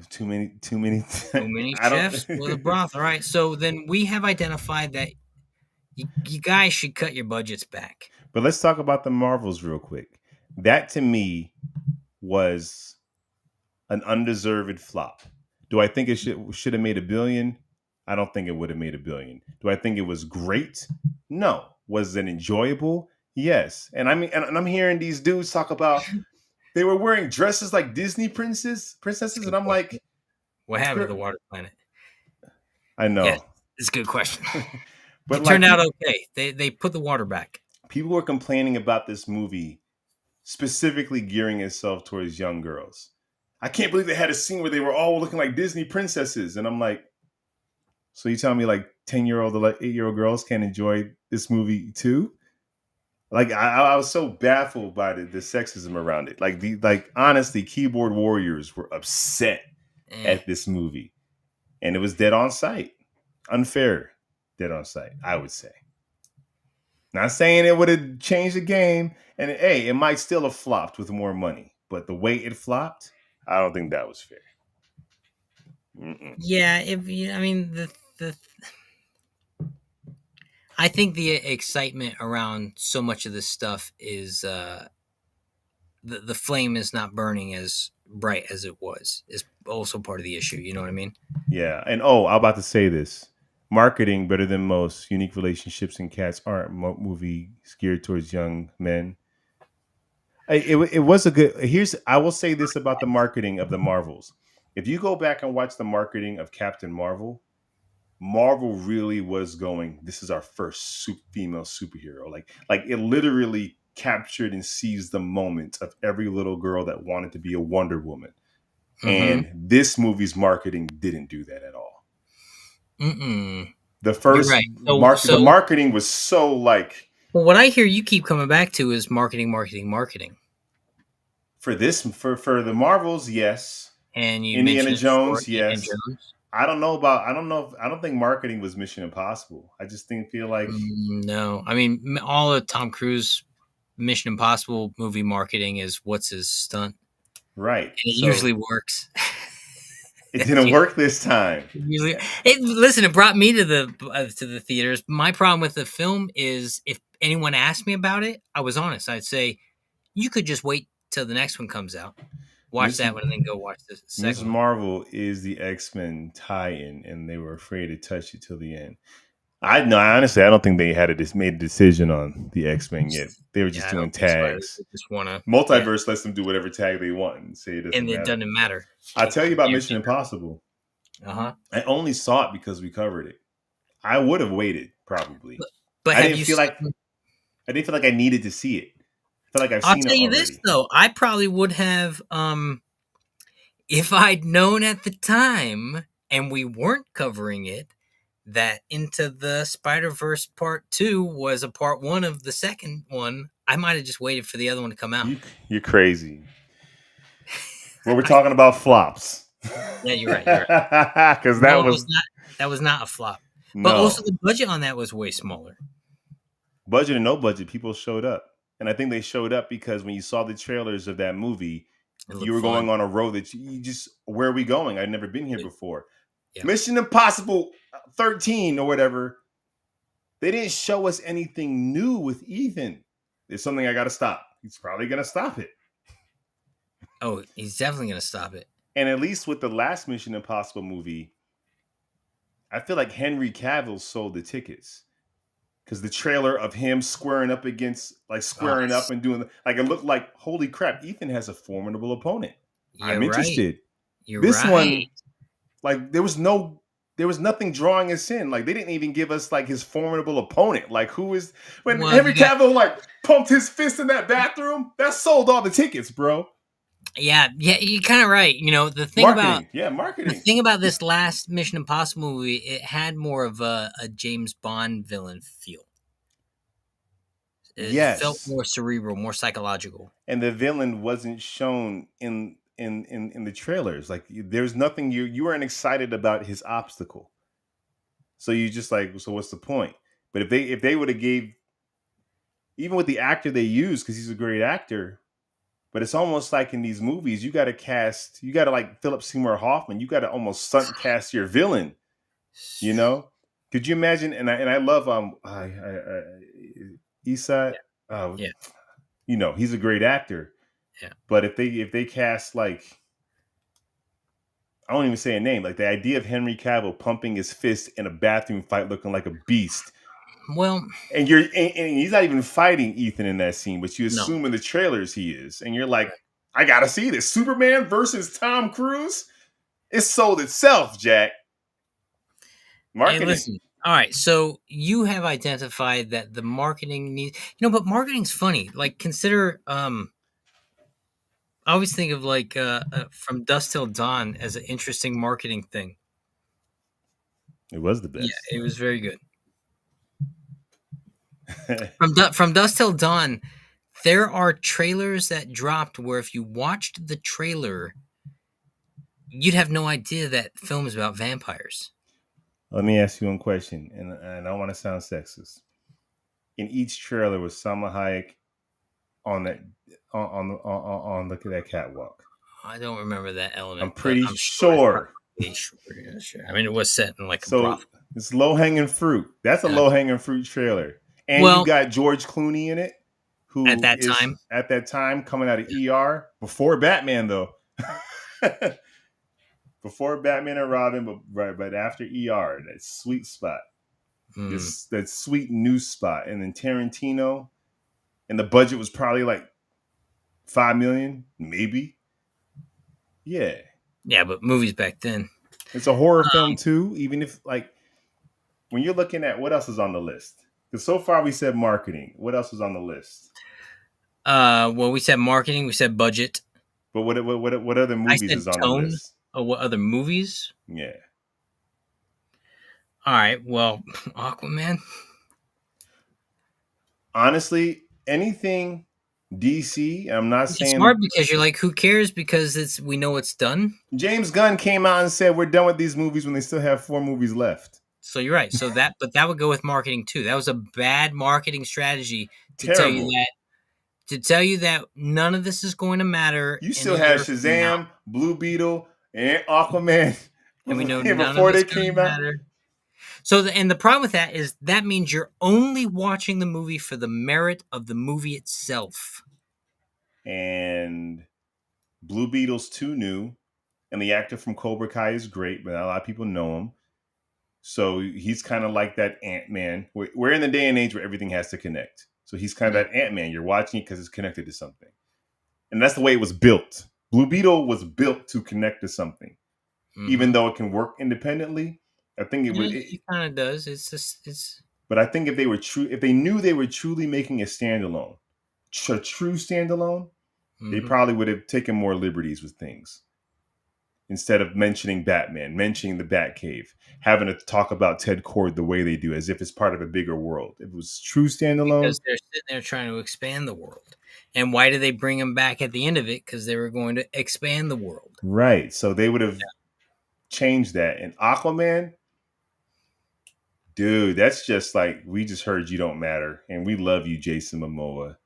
Too many chefs for the broth. All right. So then we have identified that you guys should cut your budgets back. But let's talk about the Marvels real quick. That to me was an undeserved flop. Do I think it should have made $1 billion? I don't think it would have made $1 billion. Do I think it was great? No. Was it enjoyable? Yes. And I mean, and I'm hearing these dudes talk about they were wearing dresses like Disney princesses, and I'm like, what happened to the Water Planet? I know. Yeah, it's a good question. But it turned out okay. They put the water back. People were complaining about this movie specifically gearing itself towards young girls. I can't believe they had a scene where they were all looking like Disney princesses, and I'm like, so you tell me like 10-year-old or like 8-year-old girls can't enjoy this movie too? Like I was so baffled by the sexism around it. Like honestly, keyboard warriors were upset at this movie, and it was dead on sight, unfair, dead on sight. I would say. Not saying it would have changed the game, and hey, it might still have flopped with more money, but the way it flopped, I don't think that was fair. Yeah, I think the excitement around so much of this stuff is the flame is not burning as bright as it was is also part of the issue. You know what I mean? Yeah. And I'm about to say this. Marketing better than most. Unique relationships and cats aren't movie geared towards young men. It was a good. I will say this about the marketing of the Marvels. If you go back and watch the marketing of Captain Marvel, Marvel really was going, this is our first female superhero. Like it literally captured and seized the moment of every little girl that wanted to be a Wonder Woman. Mm-hmm. And this movie's marketing didn't do that at all. Mm-mm. The You're first right. the marketing was so like, well, what I hear you keep coming back to is marketing. for the Marvels, yes. And you Indiana mentioned it before, Jones, Indiana yes. Jones. I don't think marketing was Mission Impossible. I just feel like, No, I mean all of Tom Cruise Mission Impossible movie marketing is what's his stunt, right. and it So usually works. it didn't work this time. Listen, it brought me to the theaters. My problem with the film is if anyone asked me about it, I was honest. I'd say you could just wait till the next one comes out, watch Miss that one, and then go watch the Miss second one. Marvel is the X-Men tie-in, and they were afraid to touch it till the end. I honestly, I don't think they had made a decision on the X-Men yet. They were just doing tags. They just want to Multiverse lets them do whatever tag they want and say it doesn't and it matter. doesn't matter. I'll tell you about Mission Impossible. Uh-huh. I only saw it because we covered it. I would have waited probably, but I didn't feel like I needed to see it. I feel like I've seen it already. I'll tell you this though, I probably would have if I'd known at the time and we weren't covering it that Into the Spider-Verse Part 2 was a Part 1 of the second one, I might have just waited for the other one to come out. You're crazy. Well, we're talking about flops. Yeah, you're right. Because that was not a flop. No. But also the budget on that was way smaller. Budget or no budget, people showed up. And I think they showed up because when you saw the trailers of that movie, you were going on a road that you just, where are we going? I'd never been here before. Yeah. Mission Impossible 13 or whatever. They didn't show us anything new with Ethan. There's something I got to stop. He's probably going to stop it. Oh, he's definitely going to stop it. And at least with the last Mission Impossible movie, I feel like Henry Cavill sold the tickets. Because the trailer of him squaring up and doing, like, it looked like, holy crap, Ethan has a formidable opponent. I'm interested. This one, like, there was nothing drawing us in. Like, they didn't even give us, like, his formidable opponent. Like, Henry Cavill, like, pumped his fist in that bathroom, that sold all the tickets, bro. Yeah, you're kind of right. You know, the thing marketing. The thing about this last Mission Impossible movie, it had more of a James Bond villain feel. It felt more cerebral, more psychological. And the villain wasn't shown in the trailers. Like, there's nothing you weren't excited about his obstacle. So you just like, so what's the point? But if they would have gave, even with the actor they used, because he's a great actor. But it's almost like in these movies, you got to like Philip Seymour Hoffman. You got to almost stunt cast your villain. You know? Could you imagine? And I love Issa. You know, he's a great actor. Yeah. But if they cast, like, I won't even say a name, like the idea of Henry Cavill pumping his fist in a bathroom fight, looking like a beast. Well, and he's not even fighting Ethan in that scene, but you assume in the trailers he is, and you're like, I gotta see this. Superman versus Tom Cruise. It sold itself, Jack. Marketing. Hey, listen. All right, so you have identified that the marketing needs, but marketing's funny. Like, consider, I always think of like From Dusk Till Dawn as an interesting marketing thing. It was the best. Yeah, it was very good. From Dusk Till Dawn, there are trailers that dropped where if you watched the trailer, you'd have no idea that film is about vampires. Let me ask you one question, and I don't want to sound sexist. In each trailer was Salma Hayek on that on that catwalk. I don't remember that element. I'm pretty sure. Sure. I mean, it was set in like a brothel. It's low hanging fruit. That's a low hanging fruit trailer. And you got George Clooney in it, who at that time coming out of ER before Batman though. Before Batman and Robin, but after ER, that sweet spot, that sweet new spot, and then Tarantino, and the budget was probably like $5 million, maybe. Yeah, Yeah, but movies back then. It's a horror film too, even if like when you're looking at what else is on the list. Because so far we said marketing. What else is on the list? Well, we said marketing, we said budget. But what other I movies said is on the tone. list? Oh, what other movies? Yeah. All right. Well, Aquaman. Honestly, anything DC, I'm not It's hard saying because you're like, who cares? Because we know it's done. James Gunn came out and said we're done with these movies when they still have 4 movies left. So you're right. So but that would go with marketing too. That was a bad marketing strategy to Terrible. tell you that none of this is going to matter You in still a have year from now, Shazam, Blue Beetle, and Aquaman and we know none of before they it's going came to out. matter. So, and the problem with that is that means you're only watching the movie for the merit of the movie itself. And Blue Beetle's too new, and the actor from Cobra Kai is great, but not a lot of people know him. So he's kind of like that Ant-Man. We're in the day and age where everything has to connect. So he's kind of that Ant-Man. You're watching it because it's connected to something. And that's the way it was built. Blue Beetle was built to connect to something. Mm-hmm. Even though it can work independently, I think it kind of does. It's. But I think if they knew they were truly making a standalone, a true standalone, they probably would have taken more liberties with things. Instead of mentioning Batman, mentioning the Batcave, having to talk about Ted Kord the way they do, as if it's part of a bigger world. If it was true standalone, because they're sitting there trying to expand the world. And why did they bring him back at the end of it? Because they were going to expand the world. Right. So they would have changed that. And Aquaman, dude, that's just like, we just heard you don't matter. And we love you, Jason Momoa.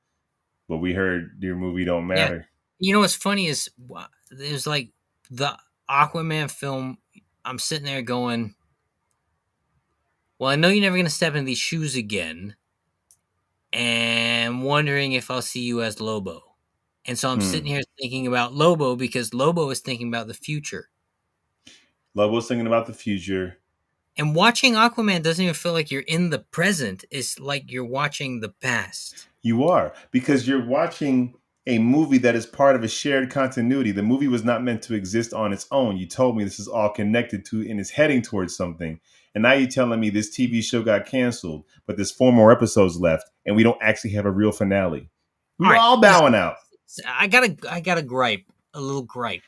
But we heard your movie don't matter. Yeah. You know what's funny is there's like the Aquaman film. I'm sitting there going, well, I know you're never going to step in these shoes again. And wondering if I'll see you as Lobo. And so I'm sitting here thinking about Lobo because Lobo is thinking about the future. Lobo's thinking about the future. And watching Aquaman doesn't even feel like you're in the present. It's like you're watching the past. You are, because you're watching a movie that is part of a shared continuity. The movie was not meant to exist on its own. You told me this is all connected to and is heading towards something. And now you're telling me this TV show got canceled, but there's 4 more episodes left, and we don't actually have a real finale. We're all bowing out. I got a gripe, a little gripe.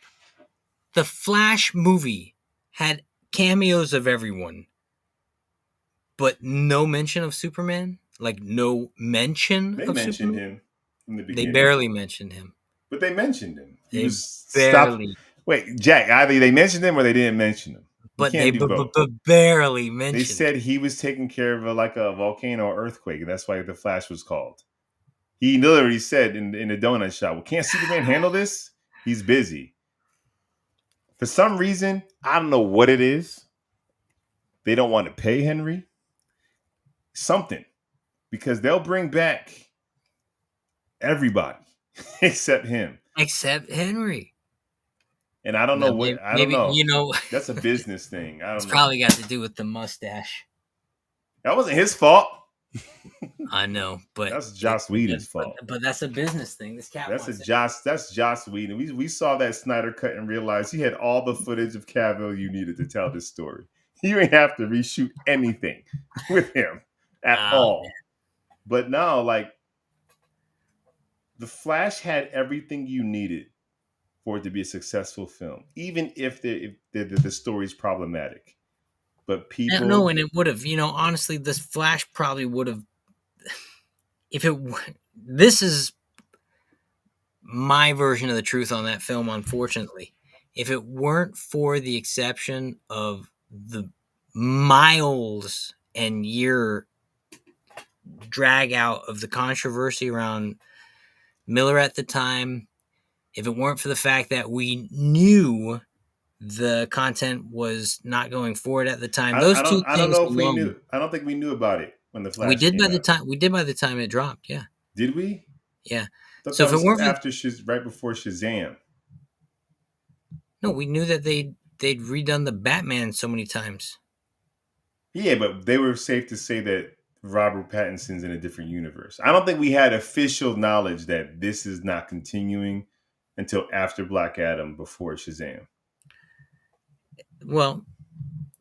The Flash movie had cameos of everyone, but no mention of Superman. Like no mention. They of mentioned Superman. him in the beginning. They barely mentioned him. But they mentioned him. They barely. Wait, Jack, either they mentioned him or they didn't mention him. But they barely mentioned. They said he was taking care of a volcano or earthquake, and that's why the Flash was called. He literally said in the donut shop, well, can't Superman handle this? He's busy. For some reason, I don't know what it is. They don't want to pay Henry something, because they'll bring back everybody except him. Except Henry. And I don't know what. I don't know. You know, that's a business thing. I don't know. It's probably got to do with the mustache. That wasn't his fault. I know, but that's Joss Whedon's fault. But that's a business thing. This cat. That's Joss Whedon. We saw that Snyder cut and realized he had all the footage of Cavill you needed to tell this story. You ain't have to reshoot anything with him at all. Man. But now, like, The Flash had everything you needed for it to be a successful film, even if the story's problematic. But people, no, and it would have. You know, honestly, this Flash probably would have. This is my version of the truth on that film, unfortunately. If it weren't for the exception of the miles and year drag out of the controversy around Miller at the time, if it weren't for the fact that we knew the content was not going forward at the time, I don't know if we knew. I don't think we knew about it when the Flash. We did by the time it dropped. Yeah. Did we? Yeah. So if it weren't right before Shazam. No, we knew that they'd redone the Batman so many times. Yeah, but they were safe to say that Robert Pattinson's in a different universe. I don't think we had official knowledge that this is not continuing until after Black Adam, before Shazam. Well,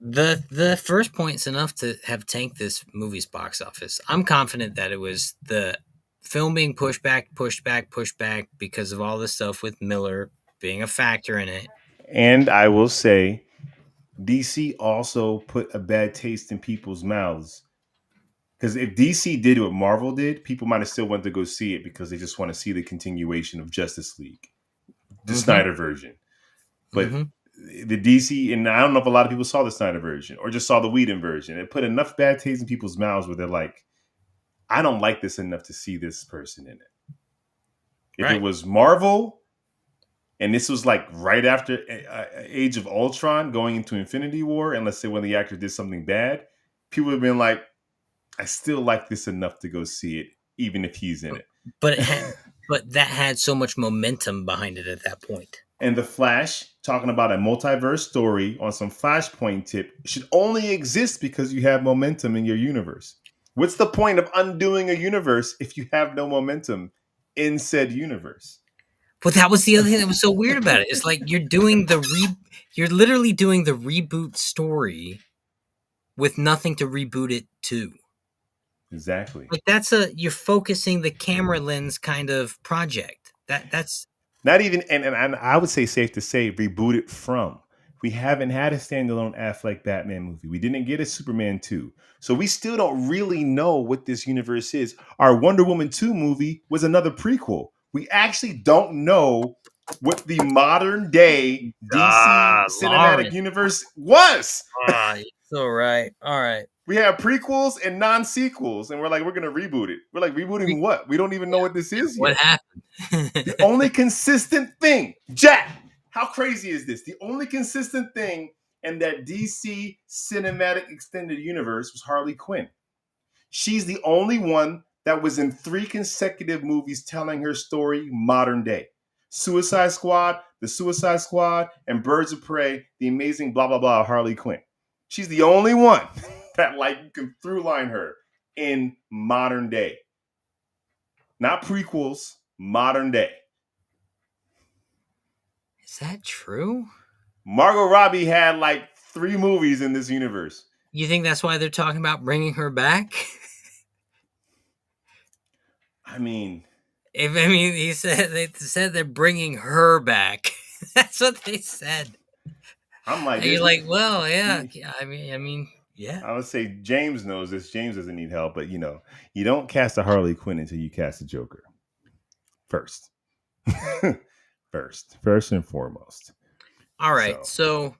the first point's enough to have tanked this movie's box office. I'm confident that it was the film being pushed back, pushed back, pushed back because of all this stuff with Miller being a factor in it. And I will say, DC also put a bad taste in people's mouths. Because if DC did what Marvel did, people might have still went to go see it because they just want to see the continuation of Justice League, the Mm-hmm. Snyder version. But Mm-hmm. the DC, and I don't know if a lot of people saw the Snyder version or just saw the Whedon version. It put enough bad taste in people's mouths where they're like, I don't like this enough to see this person in it. If it Right. was Marvel, and this was like right after Age of Ultron going into Infinity War, and let's say when the actor did something bad, people would have been like, I still like this enough to go see it, even if he's in it. But it had, but that had so much momentum behind it at that point. And The Flash, talking about a multiverse story on some Flashpoint tip, should only exist because you have momentum in your universe. What's the point of undoing a universe if you have no momentum in said universe? But that was the other thing that was so weird about it. It's like you're literally doing the reboot story with nothing to reboot it to. Exactly. Like you're focusing the camera lens kind of project. That's Not even, and I would say safe to say, rebooted from. We haven't had a standalone Affleck Batman movie. We didn't get a Superman 2. So we still don't really know what this universe is. Our Wonder Woman 2 movie was another prequel. We actually don't know what the modern day DC cinematic Lawrence. universe was. You're so right. All right. We have prequels and non-sequels, and we're like, we're going to reboot it. We're like, rebooting what? We don't even know what this is What yet. happened? The only consistent thing, Jack, how crazy is this? The only consistent thing in that DC cinematic extended universe was Harley Quinn. She's the only one that was in 3 consecutive movies telling her story modern day. Suicide Squad, The Suicide Squad, and Birds of Prey, The Amazing blah, blah, blah, Harley Quinn. She's the only one that like you can through line her in modern day. Not prequels, modern day. Is that true? Margot Robbie had like 3 movies in this universe. You think that's why they're talking about bringing her back? I mean, they said they're bringing her back. That's what they said. I'm like, And you're like, well, yeah. I mean, yeah. I would say James knows this. James doesn't need help, but you don't cast a Harley Quinn until you cast a Joker first. First and foremost. All right, so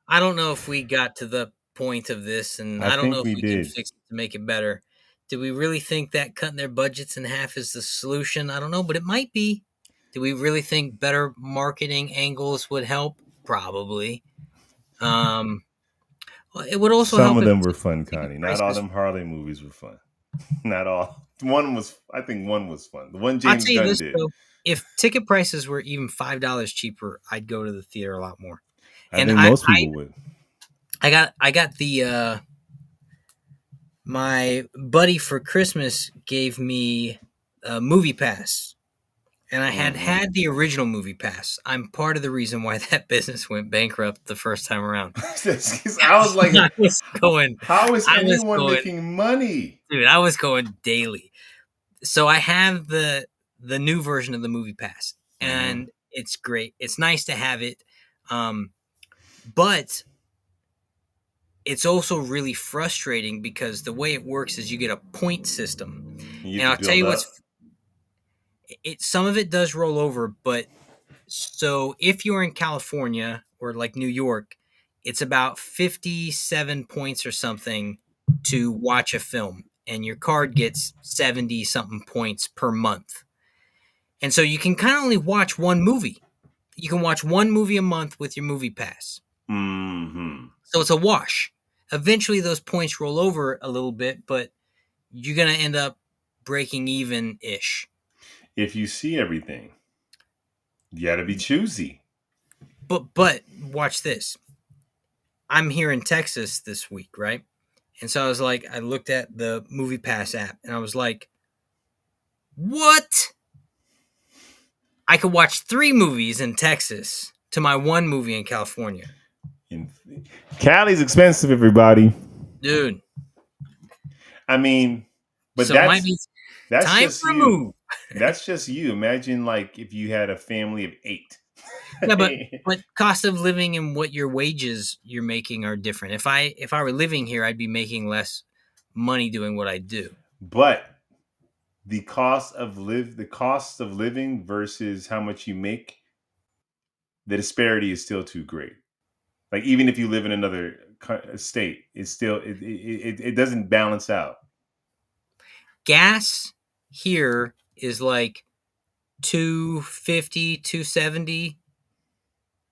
I don't know if we got to the point of this, and I don't know if we can fix it to make it better. Do we really think that cutting their budgets in half is the solution? I don't know, but it might be. Do we really think better marketing angles would help? Probably. It would also help. Some of them were fun, Connie. Not all them Harley movies were fun. Not all. I think one was fun. The one James Gunn did. Though, if ticket prices were even $5 cheaper, I'd go to the theater a lot more. I think most people would. I got the my buddy for Christmas gave me a movie pass, and I had the original movie pass. I'm part of the reason why that business went bankrupt the first time around. I was like, how is anyone making money? Dude, I was going daily. So I have the new version of the movie pass, and it's great. It's nice to have it. But it's also really frustrating because the way it works is you get a point system. And I'll tell you some of it does roll over, but so if you're in California or like New York, it's about 57 points or something to watch a film, and your card gets 70 something points per month. And so you can kind of only watch one movie. You can watch one movie a month with your movie pass. Mm-hmm. So it's a wash. Eventually those points roll over a little bit, but you're going to end up breaking even-ish. If you see everything, you got to be choosy. But watch this. I'm here in Texas this week, right? And so I looked at the Movie Pass app, and I was like, what? I could watch 3 movies in Texas to my 1 movie in California. Cali's expensive, everybody. Dude. I mean, but So it might be that's time just for a you. move. That's just you. Imagine like if you had a family of 8. Yeah, but cost of living and what your wages you're making are different. If I were living here, I'd be making less money doing what I do. But the cost of living versus how much you make, the disparity is still too great. Like even if you live in another state, it's still it doesn't balance out. Gas here is like $2.50, $2.70.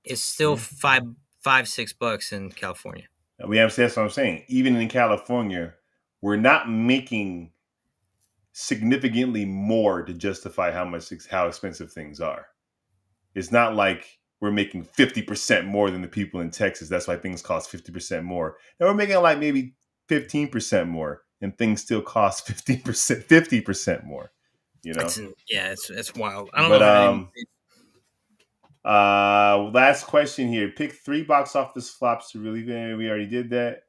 It's still Yeah. $5-6 in California. That's what I'm saying. Even in California, we're not making significantly more to justify how expensive things are. It's not like we're making 50% more than the people in Texas. That's why things cost 50% more. And we're making like maybe 15% more, and things still cost 50% more. You know. It's wild. I don't But know how to. last question here. Pick 3 box office flops to really. We already did that.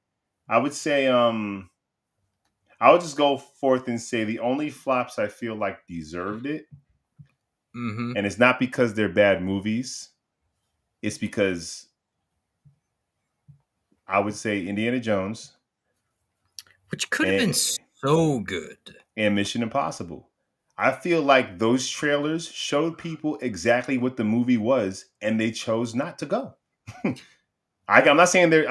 I would say I would just go forth and say the only flops I feel like deserved it, Mm-hmm. and it's not because they're bad movies. It's because I would say Indiana Jones, Which could have been so good. and Mission Impossible. I feel like those trailers showed people exactly what the movie was, and they chose not to go. I'm not saying they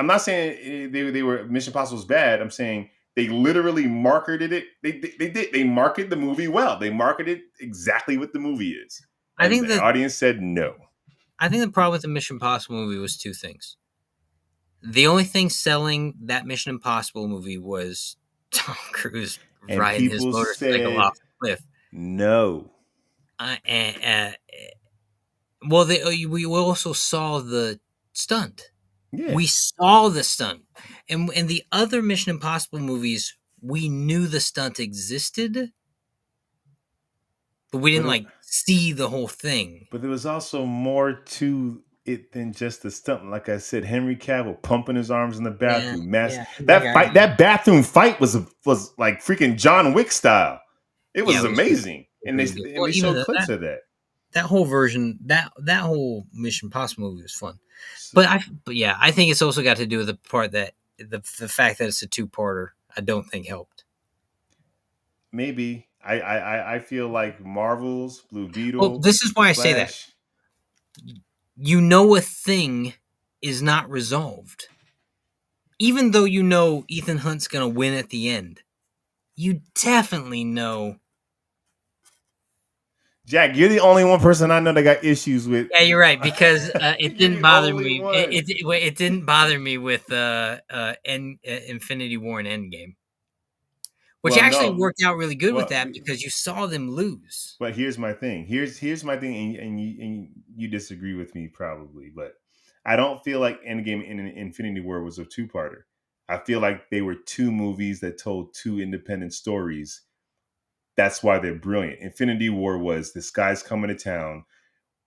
were Mission Impossible was bad. I'm saying they literally marketed it. They did. They marketed the movie well. They marketed exactly what the movie is, and I think the audience said no. I think the problem with the Mission Impossible movie was 2 things. The only thing selling that Mission Impossible movie was Tom Cruise And riding his people motorcycle said off the cliff. no. Well, we also saw the stunt. Yeah. We saw the stunt. And in the other Mission Impossible movies, we knew the stunt existed, but we didn't see the whole thing. But there was also more to it than just the stunt. Like I said, Henry Cavill pumping his arms in the bathroom. That bathroom fight was like freaking John Wick style. It was amazing, and they showed clips of that. That whole version, that whole Mission Impossible movie was fun. But I think it's also got to do with the part that the fact that it's a 2-parter. I don't think helped. Maybe I feel like Marvel's Blue Beetle. Well, this is why I say that. You know a thing is not resolved. Even though you know Ethan Hunt's going to win at the end, you definitely know. Jack, you're the only one person I know that got issues with. Yeah, you're right, because it didn't bother me. It didn't bother me with Infinity War and Endgame. Which worked out really good with that because you saw them lose. But here's my thing. Here's my thing, and you disagree with me probably, but I don't feel like Endgame and Infinity War was a 2-parter. I feel like they were 2 movies that told 2 independent stories. That's why they're brilliant. Infinity War was this guy's coming to town.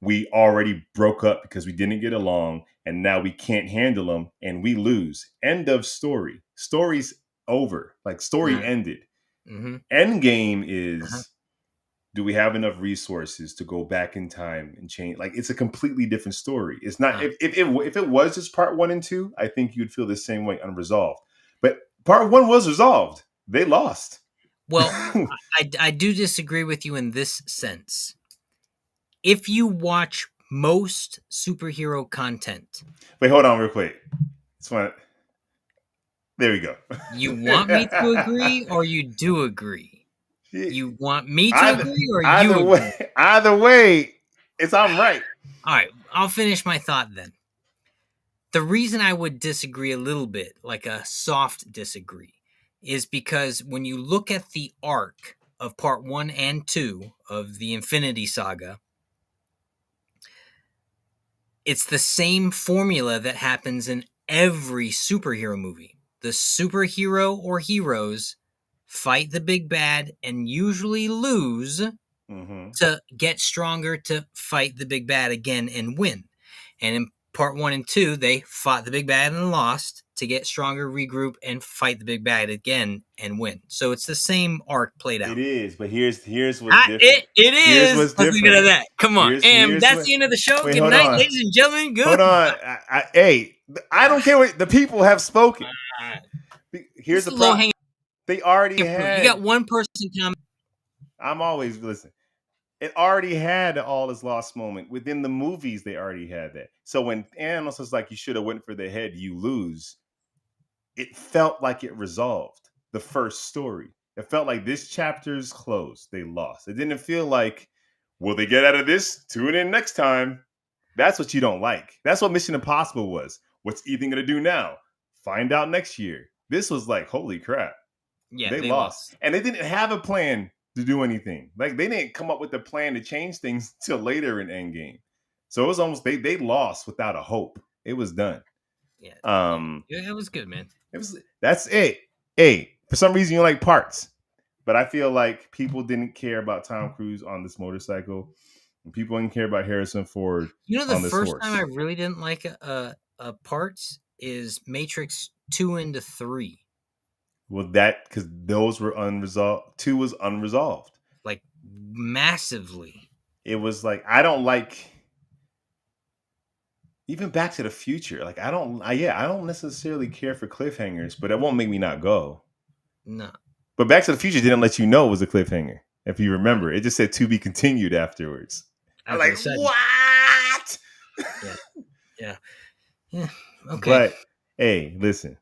We already broke up because we didn't get along, and now we can't handle him, and we lose. End of story. Story's over. Like story ended. Mm-hmm. Endgame is, do we have enough resources to go back in time and change? Like it's a completely different story. It's not if it was just part 1 and 2, I think you'd feel the same way, unresolved. But part 1 was resolved. They lost. Well, I do disagree with you in this sense. If you watch most superhero content, wait, hold on, real quick. There we go. You want me to agree, or you do agree? You want me to agree, or you agree? Either way, I'm right. All right, I'll finish my thought then. The reason I would disagree a little bit, like a soft disagree, is because when you look at the arc of part 1 and 2 of the Infinity Saga, it's the same formula that happens in every superhero movie. The superhero or heroes fight the big bad and usually lose to get stronger to fight the big bad again and win. And in part 1 and 2, they fought the big bad and lost to get stronger, regroup, and fight the big bad again and win. So it's the same arc played out. It is, but here's what's different. It Here's is. what's Let's leave it at that. Come on. And that's the end of the show. Wait, Good hold night, on. ladies and gentlemen. Good. Hold on. Hey, I don't care what the people have spoken. Here's the problem. They already had. You got one person comment. I'm always listen. It already had an all is lost moment within the movies. They already had that. So when Thanos was like, "You should have went for the head, you lose," it felt like it resolved the first story. It felt like this chapter's closed. They lost. It didn't feel like, will they get out of this? Tune in next time. That's what you don't like. That's what Mission Impossible was. What's Ethan going to do now? Find out next year. This was like, holy crap. Yeah, they lost. And they didn't have a plan to do anything. Like, they didn't come up with a plan to change things till later in Endgame. So it was almost, they lost without a hope. It was done. Yeah. It was good, man. That's it. Hey, for some reason you like parts. But I feel like people didn't care about Tom Cruise on this motorcycle. And people didn't care about Harrison Ford. You know, the on this first horse. time I really didn't like parts is Matrix 2 and 3. Well, that because those were unresolved. 2 was unresolved. Like massively. It was like, I don't like even Back to the Future. Like, I don't necessarily care for cliffhangers, but it won't make me not go. No. But Back to the Future didn't let you know it was a cliffhanger. If you remember, it just said to be continued afterwards. I'm like, what? Yeah. Okay. But hey, listen,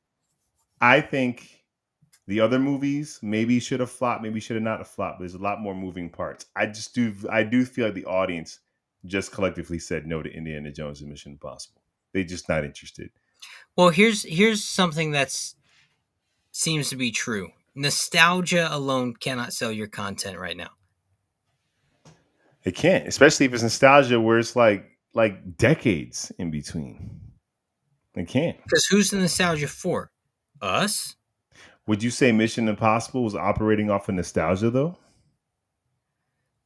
I think the other movies maybe should have flopped, maybe should have not have flopped. There's a lot more moving parts. I do feel like the audience just collectively said no to Indiana Jones and Mission Impossible. They're just not interested. Well, here's something that's seems to be true. Nostalgia alone cannot sell your content right now. It can't, especially if it's nostalgia where it's like decades in between. It can't. Because who's the nostalgia for? Us? Would you say Mission Impossible was operating off of nostalgia though?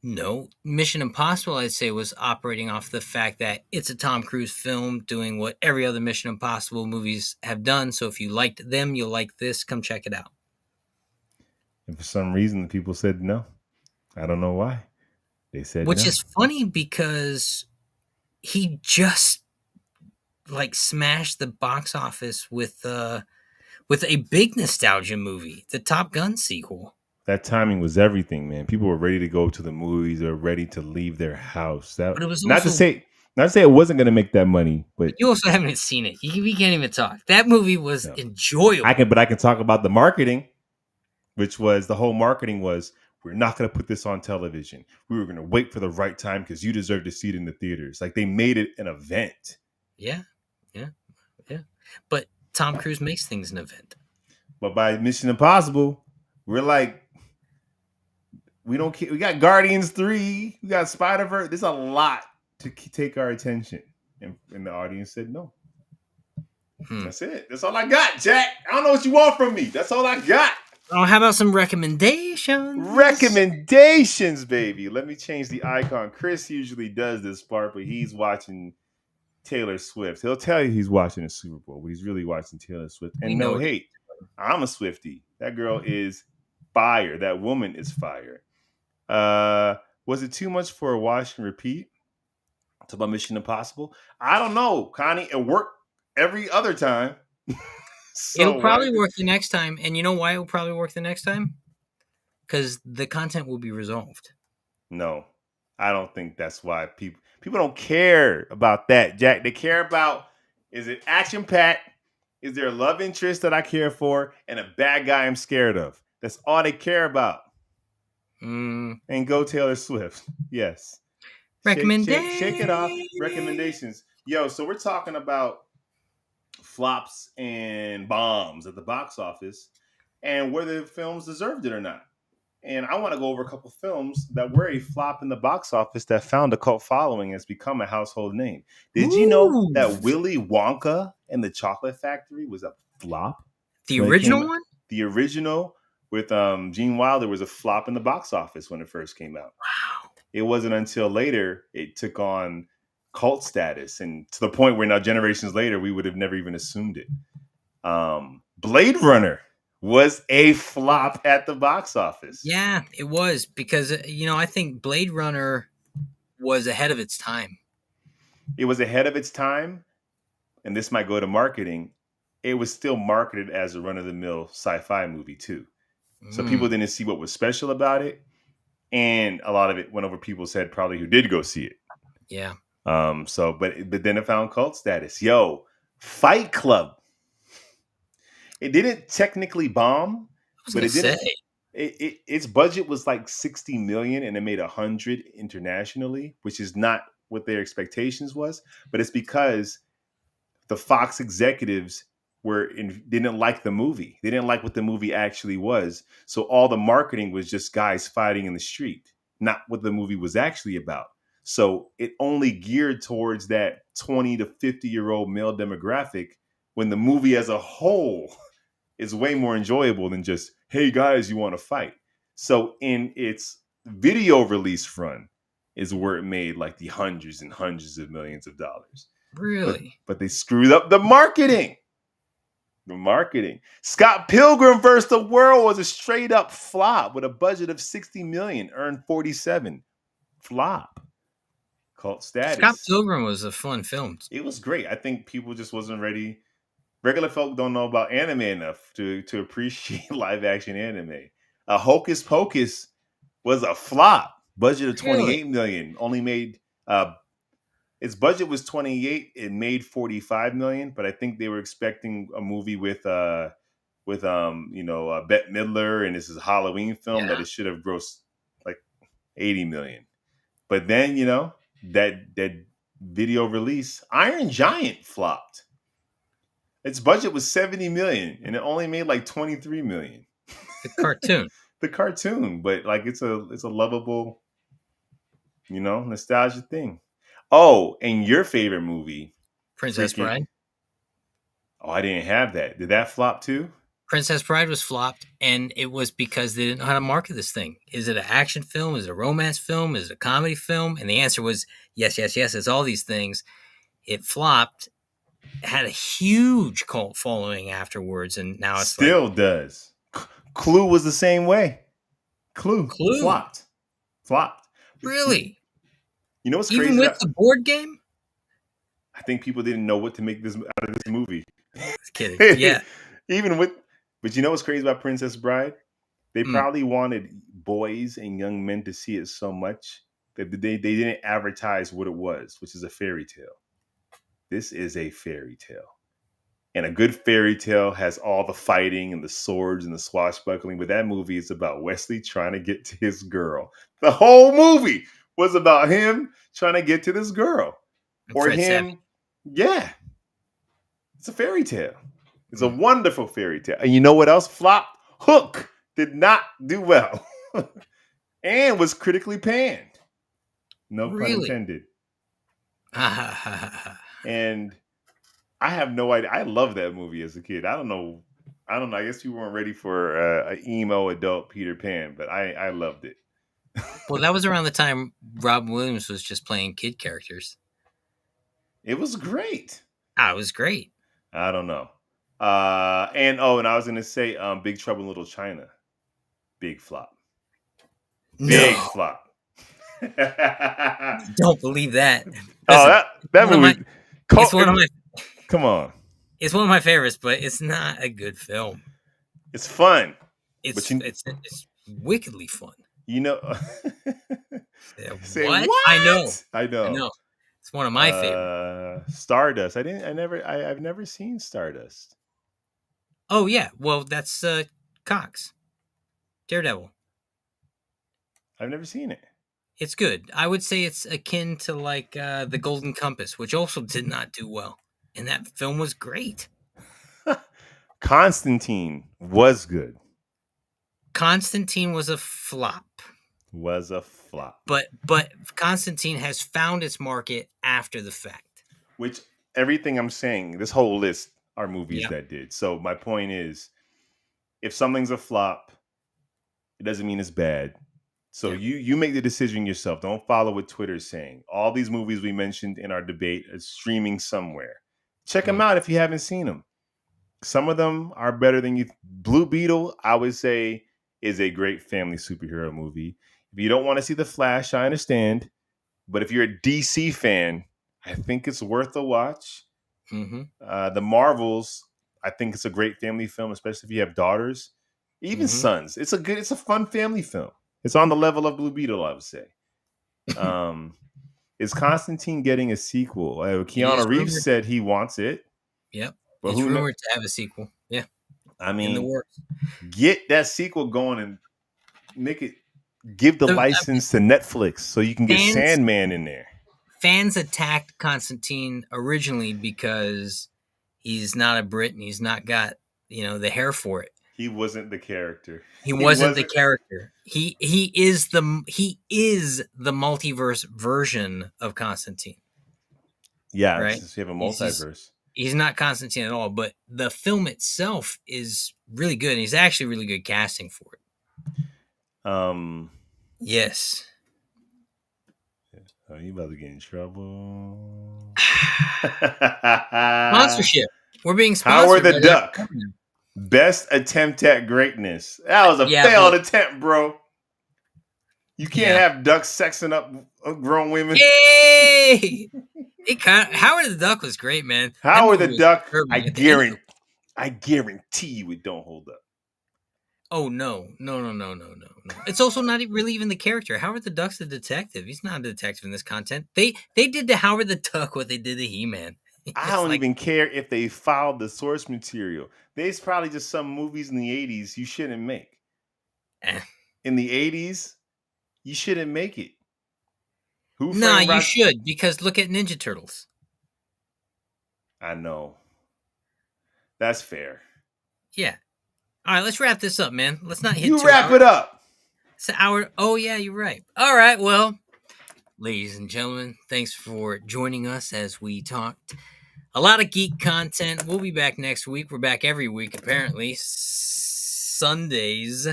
No. Mission Impossible, I'd say, was operating off the fact that it's a Tom Cruise film doing what every other Mission Impossible movies have done. So if you liked them, you'll like this. Come check it out. And for some reason, people said no. I don't know why. They said Which no. is funny because he just like smashed the box office with a big nostalgia movie, the Top Gun sequel. That timing was everything, man. People were ready to go to the movies. They were ready to leave their house. But it was not to say it wasn't going to make that money, but you also haven't seen it. We can't even talk. That movie was enjoyable. I can talk about the marketing, which was the whole marketing was, we're not going to put this on television. We were going to wait for the right time because you deserve to see it in the theaters. Like, they made it an event. Yeah. But Tom Cruise makes things an event. But by Mission Impossible, we're like, we don't care. We got Guardians 3. We got Spider-Verse. There's a lot to take our attention. And the audience said no. That's it. That's all I got, Jack. I don't know what you want from me. That's all I got. Oh, how about some recommendations? Recommendations, baby. Let me change the icon. Chris usually does this part, but he's watching Taylor Swift. He'll tell you he's watching the Super Bowl, but he's really watching Taylor Swift. And no hate. I'm a Swiftie. That girl is fire. That woman is fire. Was it too much for a watch and repeat? Talk about Mission Impossible. I don't know, Connie. It worked every other time. So it'll probably work the next time. And you know why it will probably work the next time? Because the content will be resolved. No, I don't think that's why people don't care about that, Jack. They care about, is it action-packed? Is there a love interest that I care for? And a bad guy I'm scared of? That's all they care about. And go Taylor Swift. Yes. Recommendations. Shake it off. Recommendations. Yo, so we're talking about flops and bombs at the box office and whether the films deserved it or not. And I want to go over a couple films that were a flop in the box office that found a cult following and has become a household name. Did you know that Willy Wonka and the Chocolate Factory was a flop? The original one? The original with Gene Wilder was a flop in the box office when it first came out. Wow. It wasn't until later it took on cult status, and to the point where now generations later we would have never even assumed it. Blade Runner was a flop at the box office. Yeah, it was because I think Blade Runner was ahead of its time. It was ahead of its time, and this might go to marketing. It was still marketed as a run-of-the-mill sci-fi movie too. So people didn't see what was special about it, and a lot of it went over people's head, probably who did go see it. Yeah. But then it found cult status. Yo, Fight Club. It didn't technically bomb, but it didn't. Its budget was like 60 million, and it made 100 internationally, which is not what their expectations was. But it's because the Fox executives didn't like the movie. They didn't like what the movie actually was. So all the marketing was just guys fighting in the street, not what the movie was actually about. So it only geared towards that 20 to 50-year-old male demographic, when the movie as a whole is way more enjoyable than just, hey guys, you want to fight. So in its video release run is where it made like the hundreds and hundreds of millions of dollars. Really? But they screwed up the marketing. Scott Pilgrim vs. the World was a straight up flop with a budget of 60 million, earned 47. Flop. Cult status. Scott Pilgrim was a fun film. It was great. I think people just wasn't ready. Regular folk don't know about anime enough to appreciate live action anime. Hocus Pocus was a flop. Budget of 28 million. Only made its budget was 28. It made 45 million, but I think they were expecting a movie with Bette Midler, and this is a Halloween film that it should have grossed like 80 million. But then, that video release, Iron Giant flopped. Its budget was 70 million, and it only made like 23 million. The cartoon. The cartoon, but like it's a lovable, nostalgia thing. Oh, and your favorite movie, Princess Bride. Oh, I didn't have that. Did that flop too? Princess Bride was flopped, and it was because they didn't know how to market this thing. Is it an action film? Is it a romance film? Is it a comedy film? And the answer was yes, yes, yes. It's all these things. It flopped. It had a huge cult following afterwards, and now it's still does. Clue was the same way. Clue flopped. Really? You know what's crazy? Even with the board game? I think people didn't know what to make out of this movie. Just kidding. Yeah. But you know what's crazy about Princess Bride? They probably wanted boys and young men to see it so much that they didn't advertise what it was, which is a fairy tale. This is a fairy tale. And a good fairy tale has all the fighting and the swords and the swashbuckling. But that movie is about Wesley trying to get to his girl. The whole movie was about him trying to get to this girl. Or Fred him. Savvy. Yeah. It's a fairy tale. It's a wonderful fairy tale. And you know what else flopped? Hook did not do well. And was critically panned. No pun intended. And I have no idea. I loved that movie as a kid. I don't know. I guess you weren't ready for an emo adult Peter Pan, but I loved it. Well, that was around the time Robin Williams was just playing kid characters. It was great. It was great. I don't know. And I was going to say Big Trouble in Little China. Big flop. Big flop. Don't believe that. Listen, that movie. It's one of my. Come on. It's one of my favorites, but it's not a good film. It's fun. It's wickedly fun. Say what? What? I know. It's one of my favorites. Stardust. I've never seen Stardust. Oh yeah. Well, that's Cox. Daredevil. I've never seen it. It's good. I would say it's akin to like The Golden Compass, which also did not do well. And that film was great. Constantine was good. Constantine was a flop. But Constantine has found its market after the fact. Which everything I'm saying, this whole list are movies that did. So my point is, if something's a flop, it doesn't mean it's bad. So Yeah. you make the decision yourself. Don't follow what Twitter's saying. All these movies we mentioned in our debate are streaming somewhere. Check them out if you haven't seen them. Some of them are better than you. Blue Beetle, I would say, is a great family superhero movie. If you don't want to see The Flash, I understand. But if you're a DC fan, I think it's worth a watch. The Marvels, I think it's a great family film, especially if you have daughters, even sons. It's a fun family film. It's on the level of Blue Beetle, I would say. Is Constantine getting a sequel? Keanu Reeves said he wants it. Yep. But it's rumored to have a sequel. Yeah. I in the mean, works. get that sequel going and make it. Give the license to Netflix so you can get Sandman in there. Fans attacked Constantine originally because he's not a Brit and he's not got, the hair for it. He wasn't the character. He wasn't the character. He is the multiverse version of Constantine. Yeah, right. Since you have a multiverse. He's not Constantine at all, but the film itself is really good. And he's actually really good casting for it. Yes. Are you about to get in trouble? Sponsorship. We're being sponsored. Howard the Duck. Best attempt at greatness. That was a failed attempt, bro. You can't have ducks sexing up grown women. Hey! Howard the Duck was great, man. Howard the Duck, I guarantee you it don't hold up. Oh, no. It's also not really even the character. Howard the Duck's a detective. He's not a detective in this content. They did to Howard the Duck what they did to He-Man. I don't even care if they filed the source material. There's probably just some movies in the 80s you shouldn't make. In the 80s, you shouldn't make it. You should, because look at Ninja Turtles. I know. That's fair. Yeah. All right, let's wrap this up, man. Let's not hit You wrap it up. It's an hour. Oh, yeah, you're right. All right, well, ladies and gentlemen, thanks for joining us as we talked a lot of geek content. We'll be back next week. We're back every week, apparently. Sundays.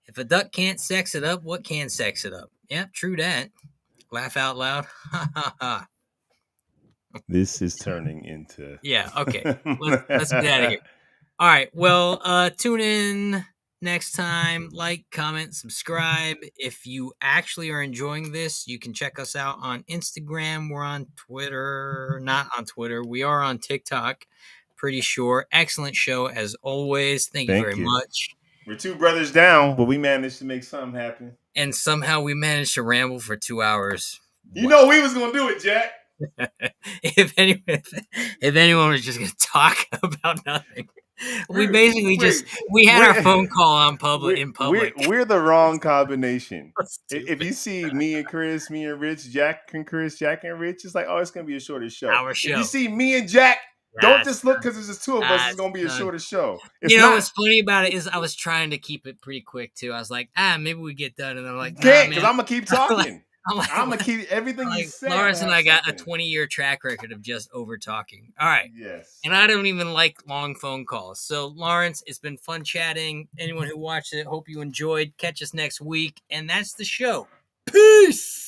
If a duck can't sex it up, what can sex it up? Yep, true that. Laugh out loud. Ha, ha, ha. This is turning into... Yeah, okay. Let's get out of here. All right, well, tune in next time. Like, comment, subscribe. If you actually are enjoying this, you can check us out on Instagram. We're on Twitter. Not on Twitter. We are on TikTok, pretty sure. Excellent show, as always. Thank you very much. We're 2 brothers down, but we managed to make something happen. And somehow we managed to ramble for 2 hours. You know we was going to do it, Jack. If anyone was just going to talk about nothing. We basically we had our phone call in public. We're the wrong combination. If you see me and Chris, me and Rich, Jack and Chris, Jack and Rich, it's like, oh, it's going to be a shorter show. Our show. If you see me and Jack, don't just look because there's just 2 of us. It's going to be a shorter show. What's funny about it is I was trying to keep it pretty quick too. I was like, maybe we get done. And I'm like, can't, because I'm going to keep talking. I'm going to keep everything you say. Lawrence and I got a 20-year track record of just over talking. All right. Yes. And I don't even like long phone calls. So, Lawrence, it's been fun chatting. Anyone who watched it, hope you enjoyed. Catch us next week. And that's the show. Peace.